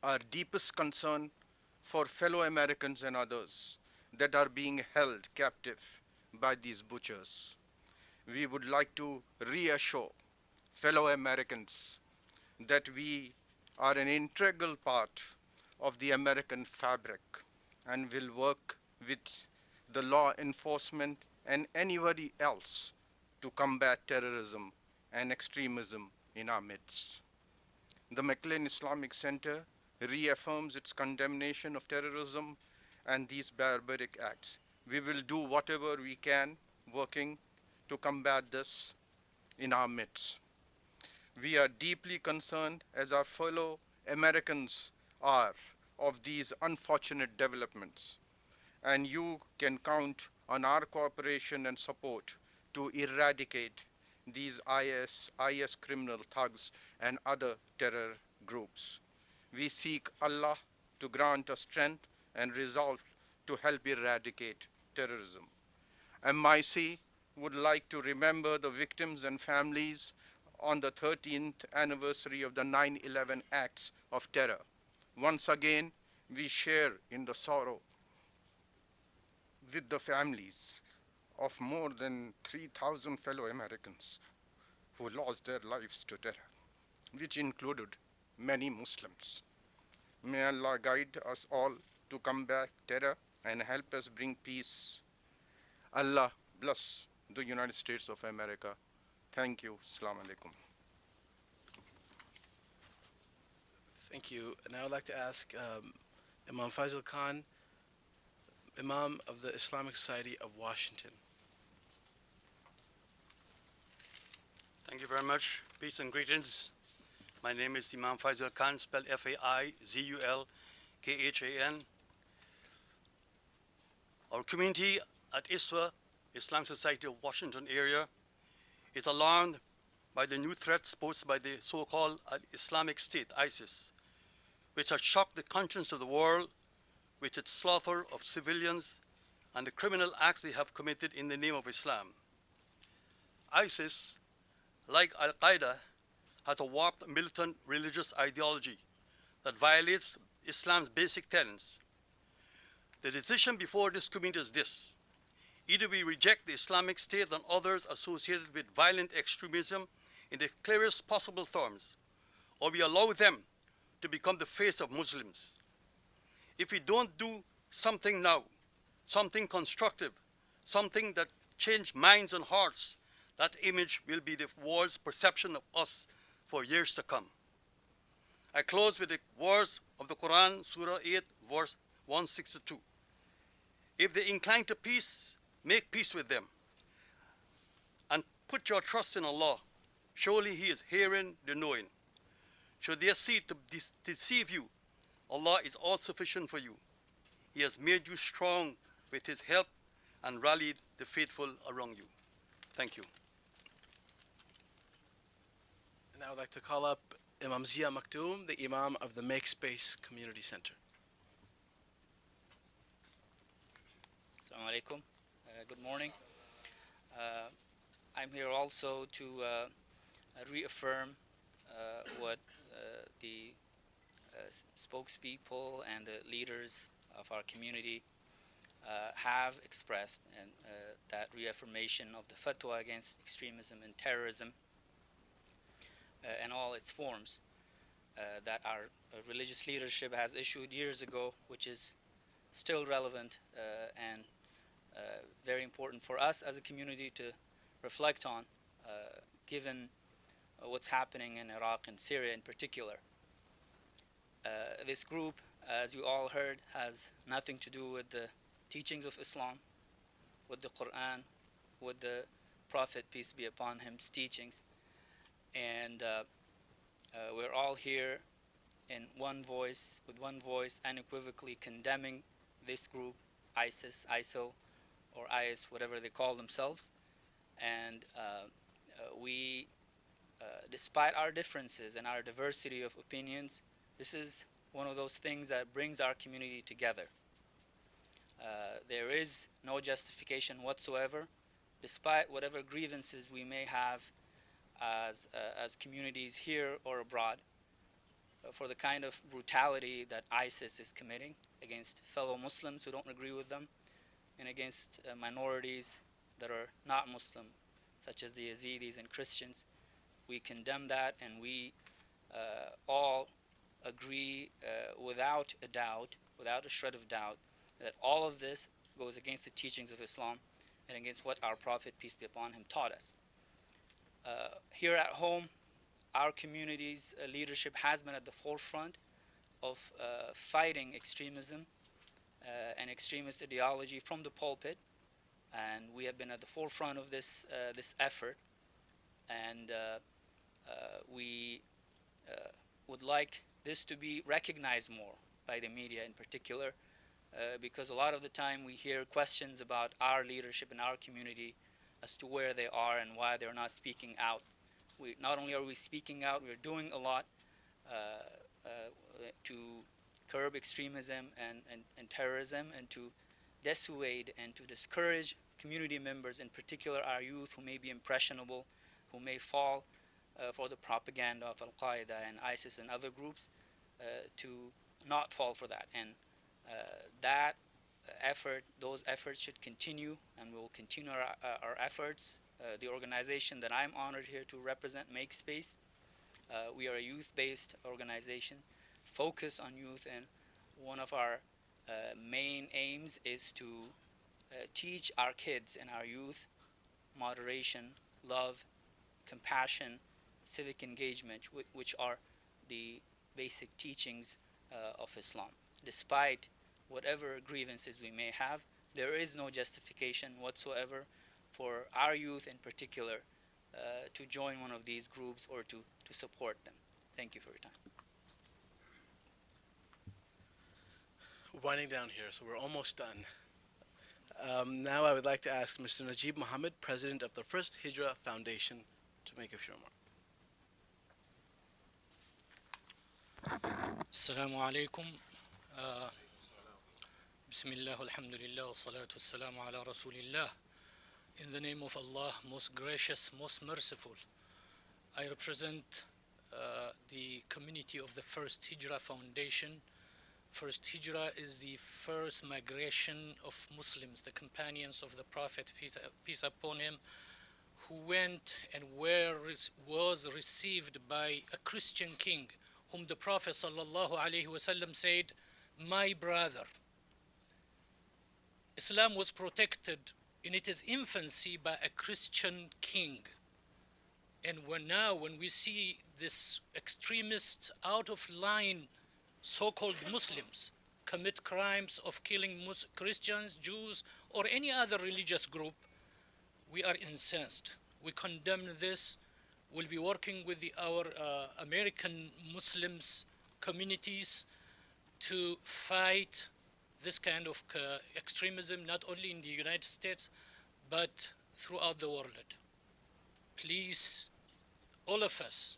Our deepest concern for fellow Americans and others that are being held captive by these butchers. We would like to reassure fellow Americans that we are an integral part of the American fabric and will work with the law enforcement and anybody else to combat terrorism and extremism in our midst. The McLean Islamic Center reaffirms its condemnation of terrorism and these barbaric acts. We will do whatever we can working to combat this in our midst. We are deeply concerned, as our fellow Americans are, of these unfortunate developments. And you can count on our cooperation and support to eradicate these IS criminal thugs and other terror groups. We seek Allah to grant us strength and resolve to help eradicate terrorism. MIC would like to remember the victims and families on the 13th anniversary of the 9/11 acts of terror. Once again, we share in the sorrow with the families of more than 3,000 fellow Americans who lost their lives to terror, which included many Muslims. May Allah guide us all to combat terror and help us bring peace. Allah bless the United States of America. Thank you. Assalamu alaikum. Thank you. And I would like to ask Imam Faisal Khan, Imam of the Islamic Society of Washington. Thank you very much. Peace and greetings. My name is Imam Faisal Khan, spelled Faizulkhan. Our community at ISWA, Islamic Society of Washington area, is alarmed by the new threats posed by the so-called Islamic State, ISIS, which has shocked the conscience of the world with its slaughter of civilians and the criminal acts they have committed in the name of Islam. ISIS, like Al-Qaeda, has a warped militant religious ideology that violates Islam's basic tenets. The decision before this community is this: either we reject the Islamic State and others associated with violent extremism in the clearest possible terms, or we allow them to become the face of Muslims. If we don't do something now, something constructive, something that changes minds and hearts, that image will be the world's perception of us for years to come. I close with the words of the Quran, Surah 8, verse 162. If they incline to peace, make peace with them, and put your trust in Allah. Surely He is hearing the knowing. Should they seek to deceive you, Allah is all sufficient for you. He has made you strong with His help and rallied the faithful around you. Thank you. And I would like to call up Imam Zia Maktoum, the Imam of the Make Space Community Center. Assalamu alaikum. Good morning. I'm here also to reaffirm what the spokespeople and the leaders of our community have expressed, and that reaffirmation of the fatwa against extremism and terrorism and all its forms that our religious leadership has issued years ago, which is still relevant and very important for us as a community to reflect on, given what's happening in Iraq and Syria in particular. This group, as you all heard, has nothing to do with the teachings of Islam, with the Quran, with the Prophet, peace be upon him's teachings. And we're all here in one voice, with one voice, unequivocally condemning this group, ISIS, ISIL, or IS, whatever they call themselves. And we, despite our differences and our diversity of opinions, this is one of those things that brings our community together. There is no justification whatsoever, despite whatever grievances we may have as communities here or abroad, for the kind of brutality that ISIS is committing against fellow Muslims who don't agree with them, and against minorities that are not Muslim, such as the Yazidis and Christians. We condemn that, and we all agree without a doubt, without a shred of doubt, that all of this goes against the teachings of Islam and against what our Prophet, peace be upon him, taught us. Here at home, our community's leadership has been at the forefront of fighting extremism and extremist ideology from the pulpit, and we have been at the forefront of this effort. And we would like this to be recognized more by the media in particular, because a lot of the time we hear questions about our leadership in our community as to where they are and why they're not speaking out. Not only are we speaking out, we're doing a lot to curb extremism and terrorism, and to dissuade and to discourage community members, in particular our youth who may be impressionable, who may fall for the propaganda of Al-Qaeda and ISIS and other groups, to not fall for that. And those efforts should continue, and we will continue our efforts. The organization that I'm honored here to represent, Make Space, we are a youth-based organization focused on youth, and one of our main aims is to teach our kids and our youth moderation, love, compassion, civic engagement, which are the basic teachings of Islam. Despite whatever grievances we may have, there is no justification whatsoever for our youth in particular to join one of these groups or to support them. Thank you for your time. Winding down here, so we're almost done. Now I would like to ask Mr. Najib Muhammad, President of the First Hijra Foundation, to make a few remarks. Assalamu alaikum. Bismillah, alhamdulillah, wa salatu wassalamu ala rasulillah. In the name of Allah, most gracious, most merciful, I represent the community of the First Hijra Foundation. First Hijra is the first migration of Muslims, the companions of the Prophet, peace upon him, who went and was received by a Christian king, whom the Prophet sallallahu alaihi wasallam said, "My brother." Islam was protected in its infancy by a Christian king. And when we see this extremists out of line, so-called Muslims, commit crimes of killing Christians, Jews, or any other religious group, we are incensed. We condemn this. We'll be working with our American Muslims communities to fight this kind of extremism, not only in the United States, but throughout the world. Please, all of us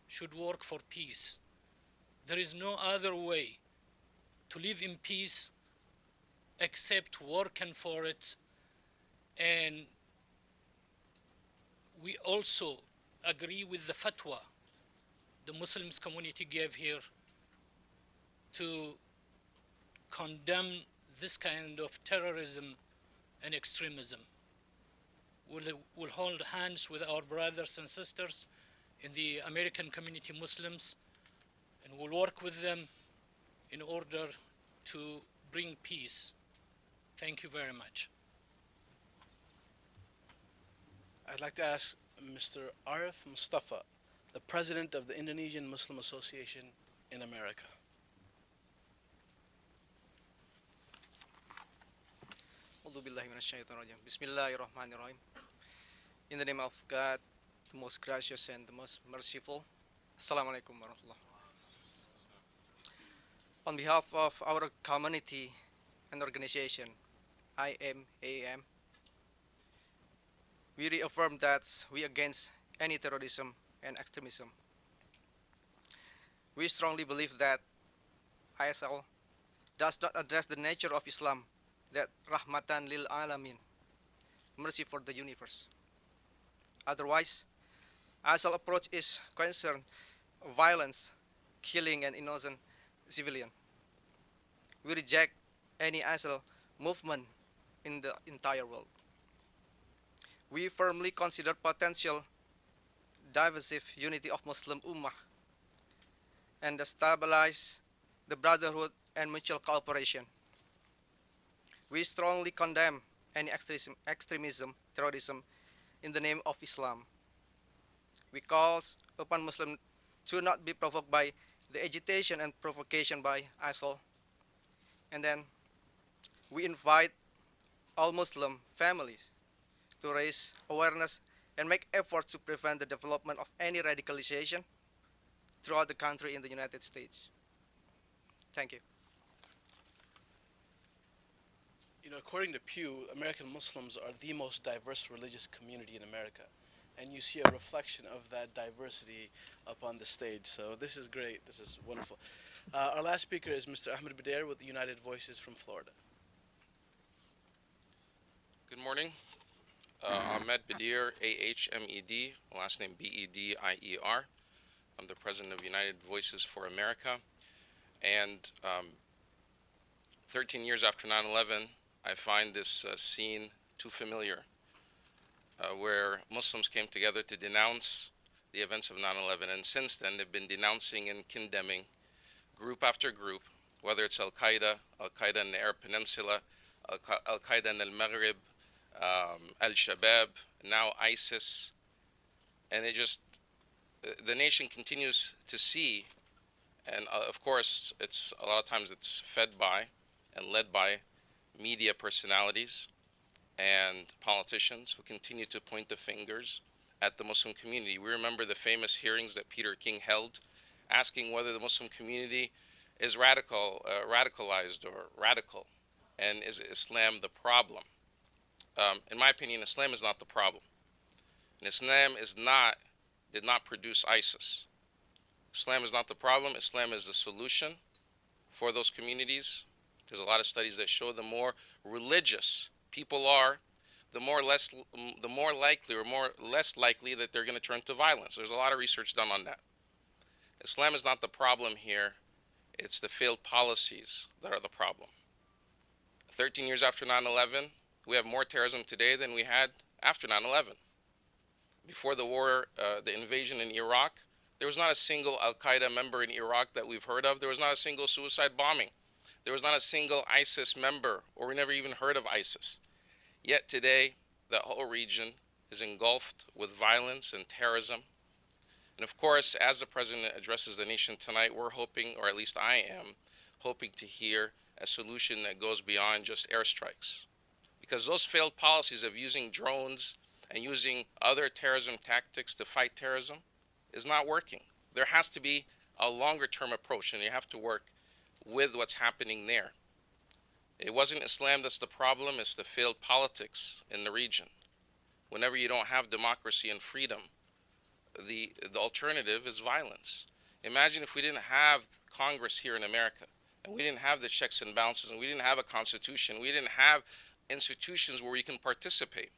should work for peace. There is no other way to live in peace except working for it. And we also agree with the fatwa the Muslims community gave here to condemn this kind of terrorism and extremism. We'll hold hands with our brothers and sisters in the American community Muslims, and we'll work with them in order to bring peace. Thank you very much. I'd like to ask Mr. Arif Mustafa, the President of the Indonesian Muslim Association in America. Bismillahirrahmanirrahim. In the name of God, the most gracious and the most merciful. Assalamu alaikum warahmatullah. On behalf of our community and organization, IMAM, we reaffirm that we against any terrorism and extremism. We strongly believe that ISL does not address the nature of Islam, that rahmatan lil alamin, mercy for the universe. Otherwise, ISL approach is concerned violence, killing an innocent civilian. We reject any ISL movement in the entire world. We firmly consider potential divisive unity of Muslim Ummah and stabilize the brotherhood and mutual cooperation. We strongly condemn any extremism, terrorism in the name of Islam. We call upon Muslims to not be provoked by the agitation and provocation by ISIL. And then we invite all Muslim families to raise awareness and make efforts to prevent the development of any radicalization throughout the country in the United States. Thank you. You know, according to Pew, American Muslims are the most diverse religious community in America. And you see a reflection of that diversity up on the stage. So this is great. This is wonderful. Our last speaker is Mr. Ahmed Bader with the United Voices from Florida. Good morning. Ahmed Badir, A-H-M-E-D, last name B-E-D-I-E-R. I'm the president of United Voices for America. And 13 years after 9/11, I find this scene too familiar, where Muslims came together to denounce the events of 9/11. And since then, they've been denouncing and condemning group after group, whether it's Al-Qaeda in the Arab Peninsula, Al-Qaeda in Al-Maghrib, Al-Shabaab, now ISIS. And it just, the nation continues to see, and of course, it's a lot of times it's fed by and led by media personalities and politicians who continue to point the fingers at the Muslim community. We remember the famous hearings that Peter King held, asking whether the Muslim community is radicalized or radical, and is Islam the problem? In my opinion, Islam is not the problem. And Islam did not produce ISIS. Islam is not the problem. Islam is the solution for those communities. There's a lot of studies that show the more religious people are, the more less likely that they're going to turn to violence. There's a lot of research done on that. Islam is not the problem here. It's the failed policies that are the problem. 13 years after 9/11, we have more terrorism today than we had after 9/11. Before the war, the invasion in Iraq, there was not a single Al-Qaeda member in Iraq that we've heard of. There was not a single suicide bombing. There was not a single ISIS member, or we never even heard of ISIS. Yet today, the whole region is engulfed with violence and terrorism. And of course, as the President addresses the nation tonight, we're hoping, or at least I am, hoping to hear a solution that goes beyond just airstrikes. Because those failed policies of using drones and using other terrorism tactics to fight terrorism is not working. There has to be a longer-term approach, and you have to work with what's happening there. It wasn't Islam that's the problem, it's the failed politics in the region. Whenever you don't have democracy and freedom, the alternative is violence. Imagine if we didn't have Congress here in America, and we didn't have the checks and balances, and we didn't have a constitution, we didn't have institutions where we can participate.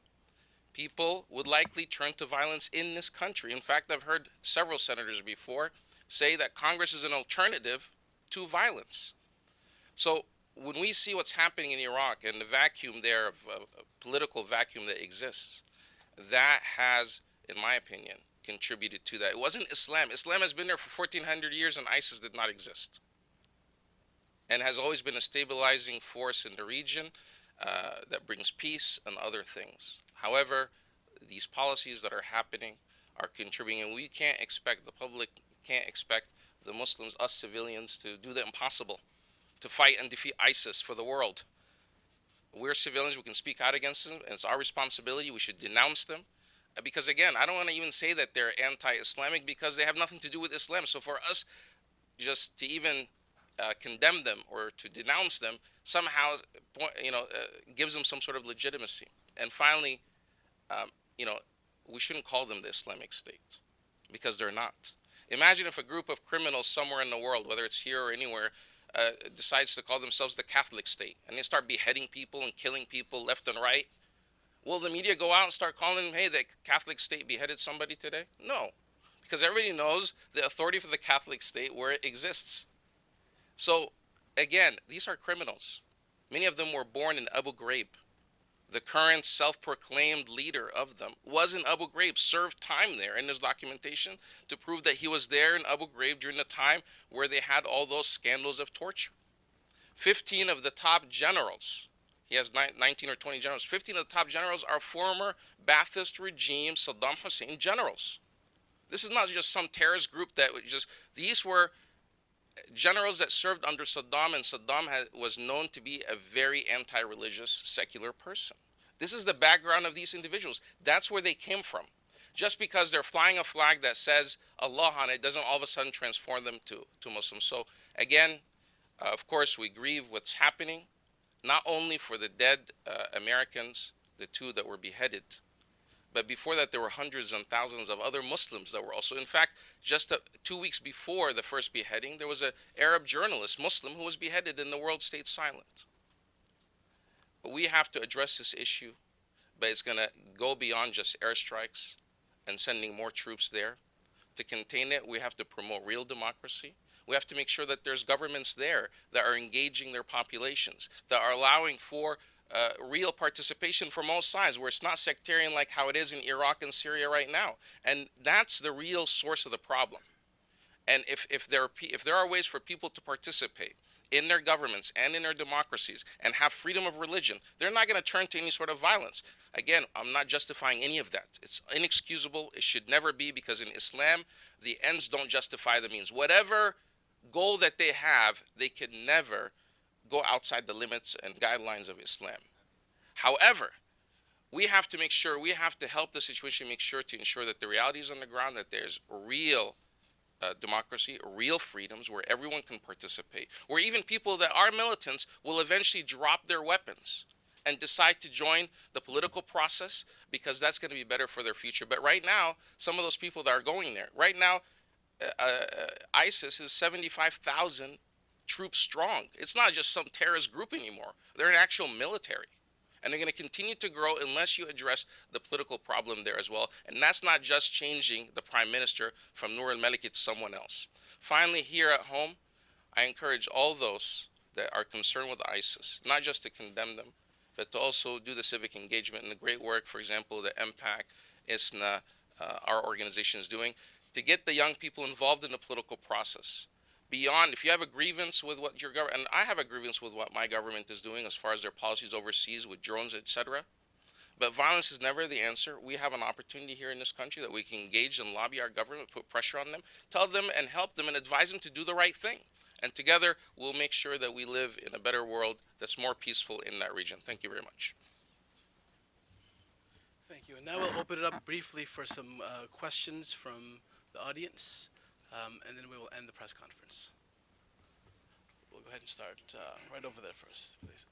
People would likely turn to violence in this country. In fact, I've heard several senators before say that Congress is an alternative to violence. So when we see what's happening in Iraq and the vacuum there, of a political vacuum that exists, that has, in my opinion, contributed to that. It wasn't Islam. Islam has been there for 1,400 years and ISIS did not exist, and has always been a stabilizing force in the region that brings peace and other things. However, these policies that are happening are contributing, and we can't expect, the public can't expect the Muslims, us civilians, to do the impossible, to fight and defeat ISIS for the world. We're civilians, we can speak out against them, and it's our responsibility. We should denounce them. Because again, I don't want to even say that they're anti-Islamic, because they have nothing to do with Islam. So for us just to even condemn them or to denounce them somehow, gives them some sort of legitimacy. And finally, we shouldn't call them the Islamic State, because they're not. Imagine if a group of criminals somewhere in the world, whether it's here or anywhere, decides to call themselves the Catholic State, and they start beheading people and killing people left and right. Will the media go out and start calling them, hey, the Catholic State beheaded somebody today? No, because everybody knows the authority for the Catholic State where it exists. So again, these are criminals. Many of them were born in Abu Ghraib. The current self-proclaimed leader of them was in Abu Ghraib, served time there, and there's documentation to prove that he was there in Abu Ghraib during the time where they had all those scandals of torture. 15 of the top generals, he has 19 or 20 generals, 15 of the top generals are former Ba'athist regime Saddam Hussein generals. This is not just some terrorist group that these were generals that served under Saddam, and Saddam was known to be a very anti-religious, secular person. This is the background of these individuals. That's where they came from. Just because they're flying a flag that says Allah on it doesn't all of a sudden transform them to Muslims. So again, of course, we grieve what's happening, not only for the dead Americans, the two that were beheaded, but before that there were hundreds and thousands of other Muslims that were also. In fact, just 2 weeks before the first beheading, there was an Arab journalist, Muslim, who was beheaded and the world stayed silent. But we have to address this issue, but it's going to go beyond just airstrikes and sending more troops there. To contain it, we have to promote real democracy. We have to make sure that there's governments there that are engaging their populations, that are allowing for real participation from all sides, where it's not sectarian like how it is in Iraq and Syria right now. And that's the real source of the problem. And if there are ways for people to participate in their governments and in their democracies and have freedom of religion, they're not going to turn to any sort of violence. Again, I'm not justifying any of that. It's inexcusable. It should never be, because in Islam, the ends don't justify the means. Whatever goal that they have, they can never go outside the limits and guidelines of Islam. However, we have to make sure, we have to help the situation, make sure to ensure that the reality is on the ground, that there's real democracy, real freedoms where everyone can participate, where even people that are militants will eventually drop their weapons and decide to join the political process, because that's going to be better for their future. But right now, some of those people that are going there, right now, ISIS is 75,000 troops strong. It's not just some terrorist group anymore. They're an actual military. And they're going to continue to grow unless you address the political problem there as well. And that's not just changing the prime minister from Nur al-Maliki to someone else. Finally, here at home, I encourage all those that are concerned with ISIS, not just to condemn them, but to also do the civic engagement and the great work, for example, that MPAC, ISNA, our organization is doing, to get the young people involved in the political process. Beyond, if you have a grievance with what your government, and I have a grievance with what my government is doing as far as their policies overseas with drones, etc. But violence is never the answer. We have an opportunity here in this country that we can engage and lobby our government, put pressure on them, tell them and help them and advise them to do the right thing. And together, we'll make sure that we live in a better world that's more peaceful in that region. Thank you very much. Thank you. And now we'll open it up briefly for some questions from the audience. And then we will end the press conference. We'll go ahead and start right over there first, please.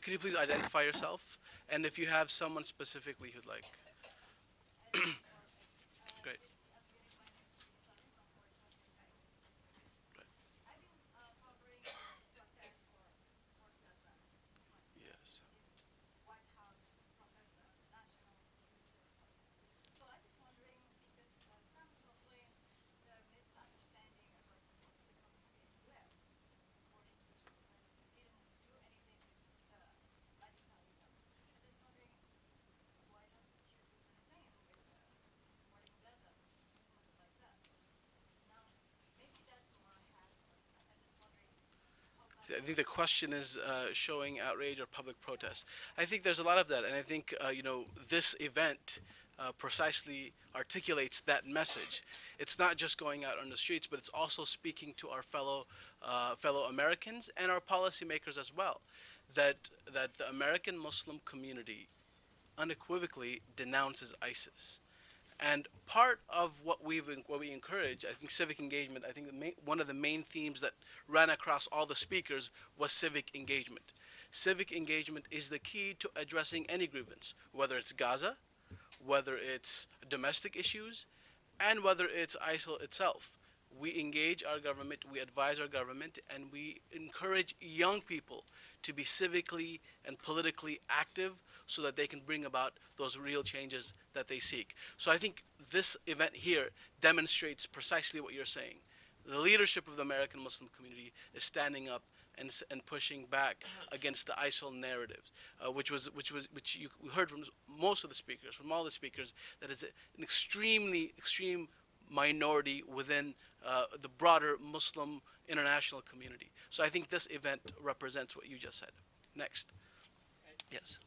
Could you please identify yourself? And if you have someone specifically who'd like. Great. Yes. I think the question is showing outrage or public protest. I think there's a lot of that, and I think this event precisely articulates that message. It's not just going out on the streets, but it's also speaking to our fellow Americans and our policymakers as well. That the American Muslim community unequivocally denounces ISIS. And part of what we encourage, I think, civic engagement. I think one of the main themes that ran across all the speakers was civic engagement. Civic engagement is the key to addressing any grievance, whether it's Gaza, whether it's domestic issues, and whether it's ISIL itself. We engage our government, we advise our government, and we encourage young people to be civically and politically active so that they can bring about those real changes that they seek. So I think this event here demonstrates precisely what you're saying. The leadership of the American Muslim community is standing up and pushing back against the ISIL narratives, which you heard from most of the speakers, from all the speakers, that is an extreme minority within the broader Muslim international community. So I think this event represents what you just said. Next. Yes.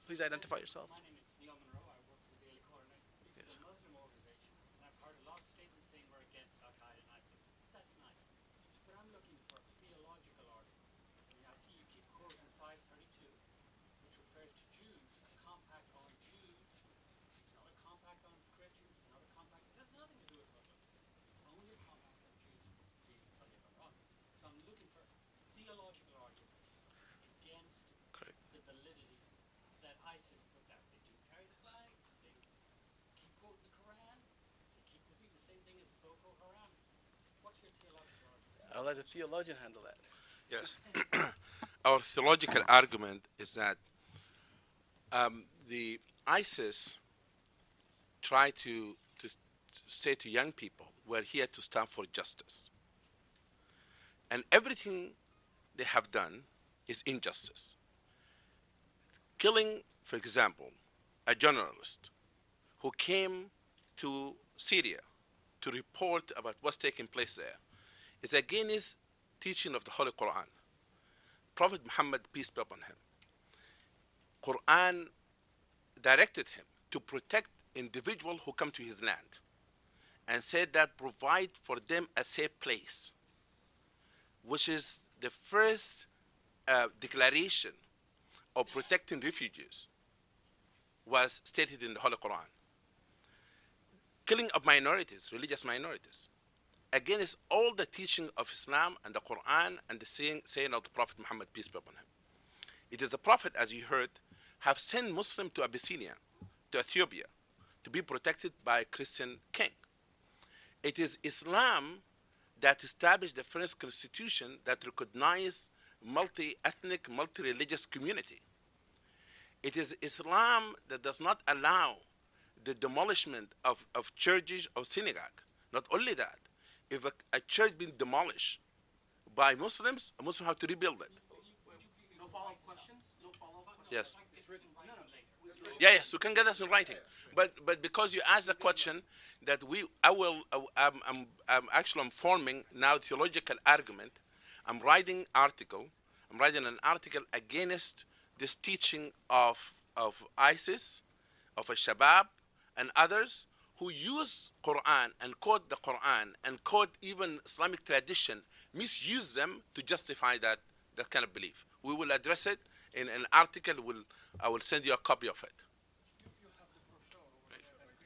Please identify yourself. My name is Neil Monroe. I work for Theological. This is a Muslim organization, and I've heard a lot of statements saying we're against Al-Qaeda and ISIL. That's nice. But I'm looking for theological articles. I mean, I see you keep quoting 532, which refers to Jews, a compact on Jews. It's not a compact on Christians. I'll let the theologian handle that. Yes. Our theological argument is that the ISIS try to say to young people, we're here to stand for justice. And everything they have done is injustice. Killing, for example, a journalist who came to Syria to report about what's taking place there is against teaching of the Holy Quran. Prophet Muhammad, peace be upon him, Quran directed him to protect individuals who come to his land and said that provide for them a safe place, which is the first declaration of protecting refugees was stated in the Holy Quran. Killing of minorities, religious minorities, against all the teaching of Islam and the Quran and the saying of the Prophet Muhammad, peace be upon him. It is the Prophet, as you heard, have sent Muslims to Abyssinia, to Ethiopia, to be protected by a Christian king. It is Islam that established the first constitution that recognized multi-ethnic, multi-religious community. It is Islam that does not allow the demolishment of churches or synagogue. Not only that, if a church been demolished by Muslims, a Muslim have to rebuild it. No follow-up questions? No follow-up questions? Yes. Yeah, yes, you can get us in writing. But because you asked the question that I'm forming now theological argument. I'm writing an article against this teaching of ISIS, of Al-Shabaab, and others who use Quran and quote the Quran and quote even Islamic tradition, misuse them to justify that kind of belief. We will address it in an article. I will send you a copy of it.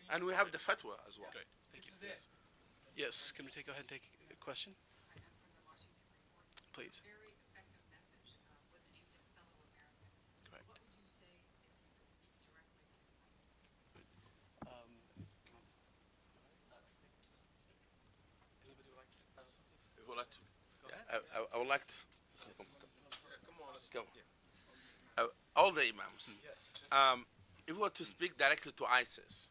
And we have the fatwa as well. Great, thank you. Yes, can we go ahead and take a question? Please. I would like to. Come on. All the imams. If we were to speak directly to ISIS,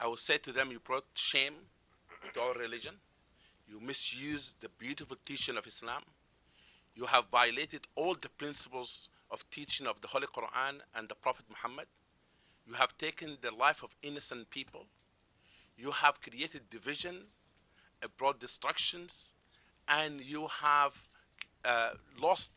I would say to them, you brought shame to our religion. You misuse the beautiful teaching of Islam. You have violated all the principles of teaching of the Holy Quran and the Prophet Muhammad. You have taken the life of innocent people. You have created division, brought destructions, and you have lost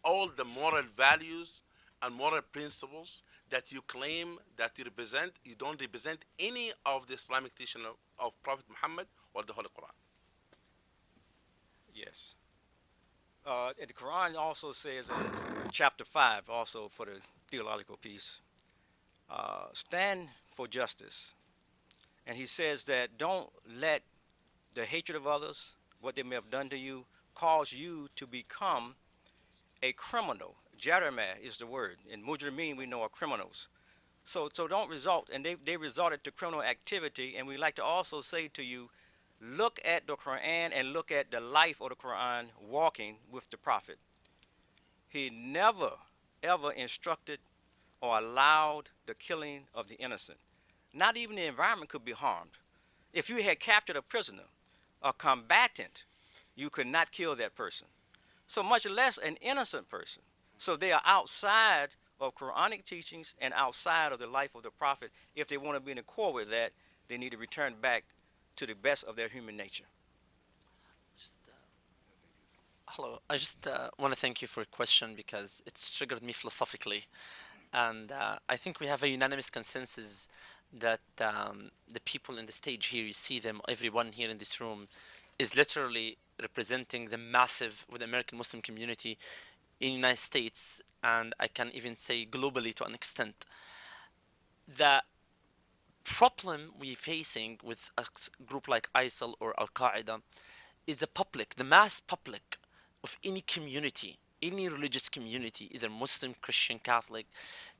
all the moral values and moral principles that you claim that you represent. You don't represent any of the Islamic teaching of Prophet Muhammad or the Holy Quran. Yes. And the Quran also says in chapter 5, also for the theological piece, stand for justice. And he says that don't let the hatred of others, what they may have done to you, cause you to become a criminal. Jaramah is the word. In Mujrimeen, we know are criminals. So don't resort, and they resorted to criminal activity, and we like to also say to you, look at the Quran and look at the life of the Quran walking with the Prophet. He never, ever instructed or allowed the killing of the innocent. Not even the environment could be harmed. If you had captured a prisoner, a combatant, you could not kill that person. So much less an innocent person. So they are outside of Quranic teachings and outside of the life of the Prophet. If they want to be in accord with that, they need to return back to the best of their human nature. Hello, I just want to thank you for your question because it's triggered me philosophically. And I think we have a unanimous consensus that the people in the stage here, you see them, everyone here in this room, is literally representing the massive with the American Muslim community in the United States, and I can even say globally to an extent. The problem we're facing with a group like ISIL or Al-Qaeda is the public, the mass public of any community, any religious community, either Muslim, Christian, Catholic.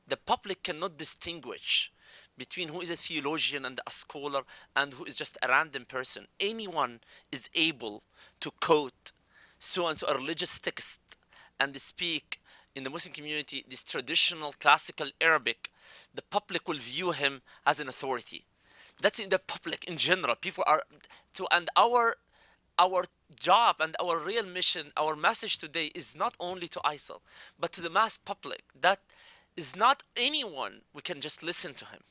The public cannot distinguish between who is a theologian and a scholar and who is just a random person. Anyone is able to quote so-and-so a religious text and speak in the Muslim community this traditional classical Arabic. The public will view him as an authority. That's in the public in general. People are to, and our job and our real mission, our message today is not only to ISIL, but to the mass public. That is not anyone, we can just listen to him.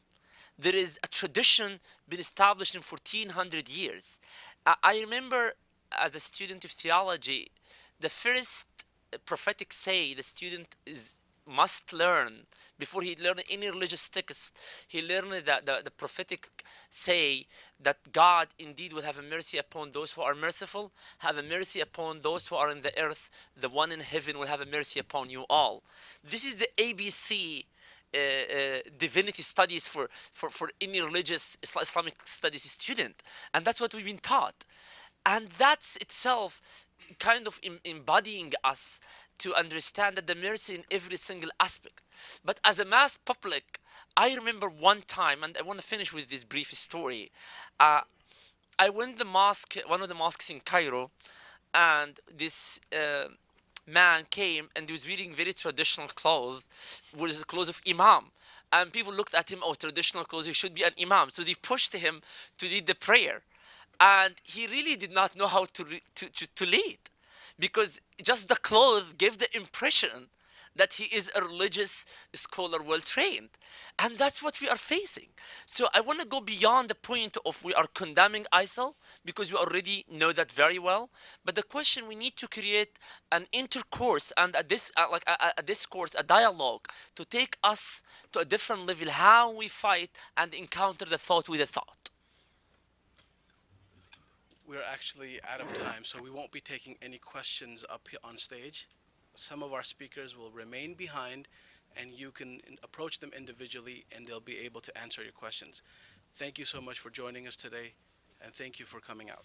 There is a tradition been established in 1400 years. I remember as a student of theology, the first prophetic say the student must learn before he learn any religious text, he learned the prophetic say that God indeed will have a mercy upon those who are merciful, have a mercy upon those who are in the earth, the one in heaven will have a mercy upon you all. This is the ABC divinity studies for any religious Islamic studies student, and that's what we've been taught. And that's itself kind of embodying us to understand that the mercy in every single aspect. But as a mass public, I remember one time, and I want to finish with this brief story. I went to the mosque, one of the mosques in Cairo, and this man came and he was wearing very traditional clothes, with the clothes of imam. And people looked at him, oh, traditional clothes, he should be an imam. So they pushed him to lead the prayer. And he really did not know how to lead, because just the clothes gave the impression that he is a religious scholar, well trained. And that's what we are facing. So I want to go beyond the point of we are condemning ISIL, because we already know that very well. But the question, we need to create an intercourse and a discourse, a dialogue to take us to a different level, how we fight and encounter the thought with the thought. We're actually out of time, so we won't be taking any questions up here on stage. Some of our speakers will remain behind, and you can approach them individually, and they'll be able to answer your questions. Thank you so much for joining us today, and thank you for coming out.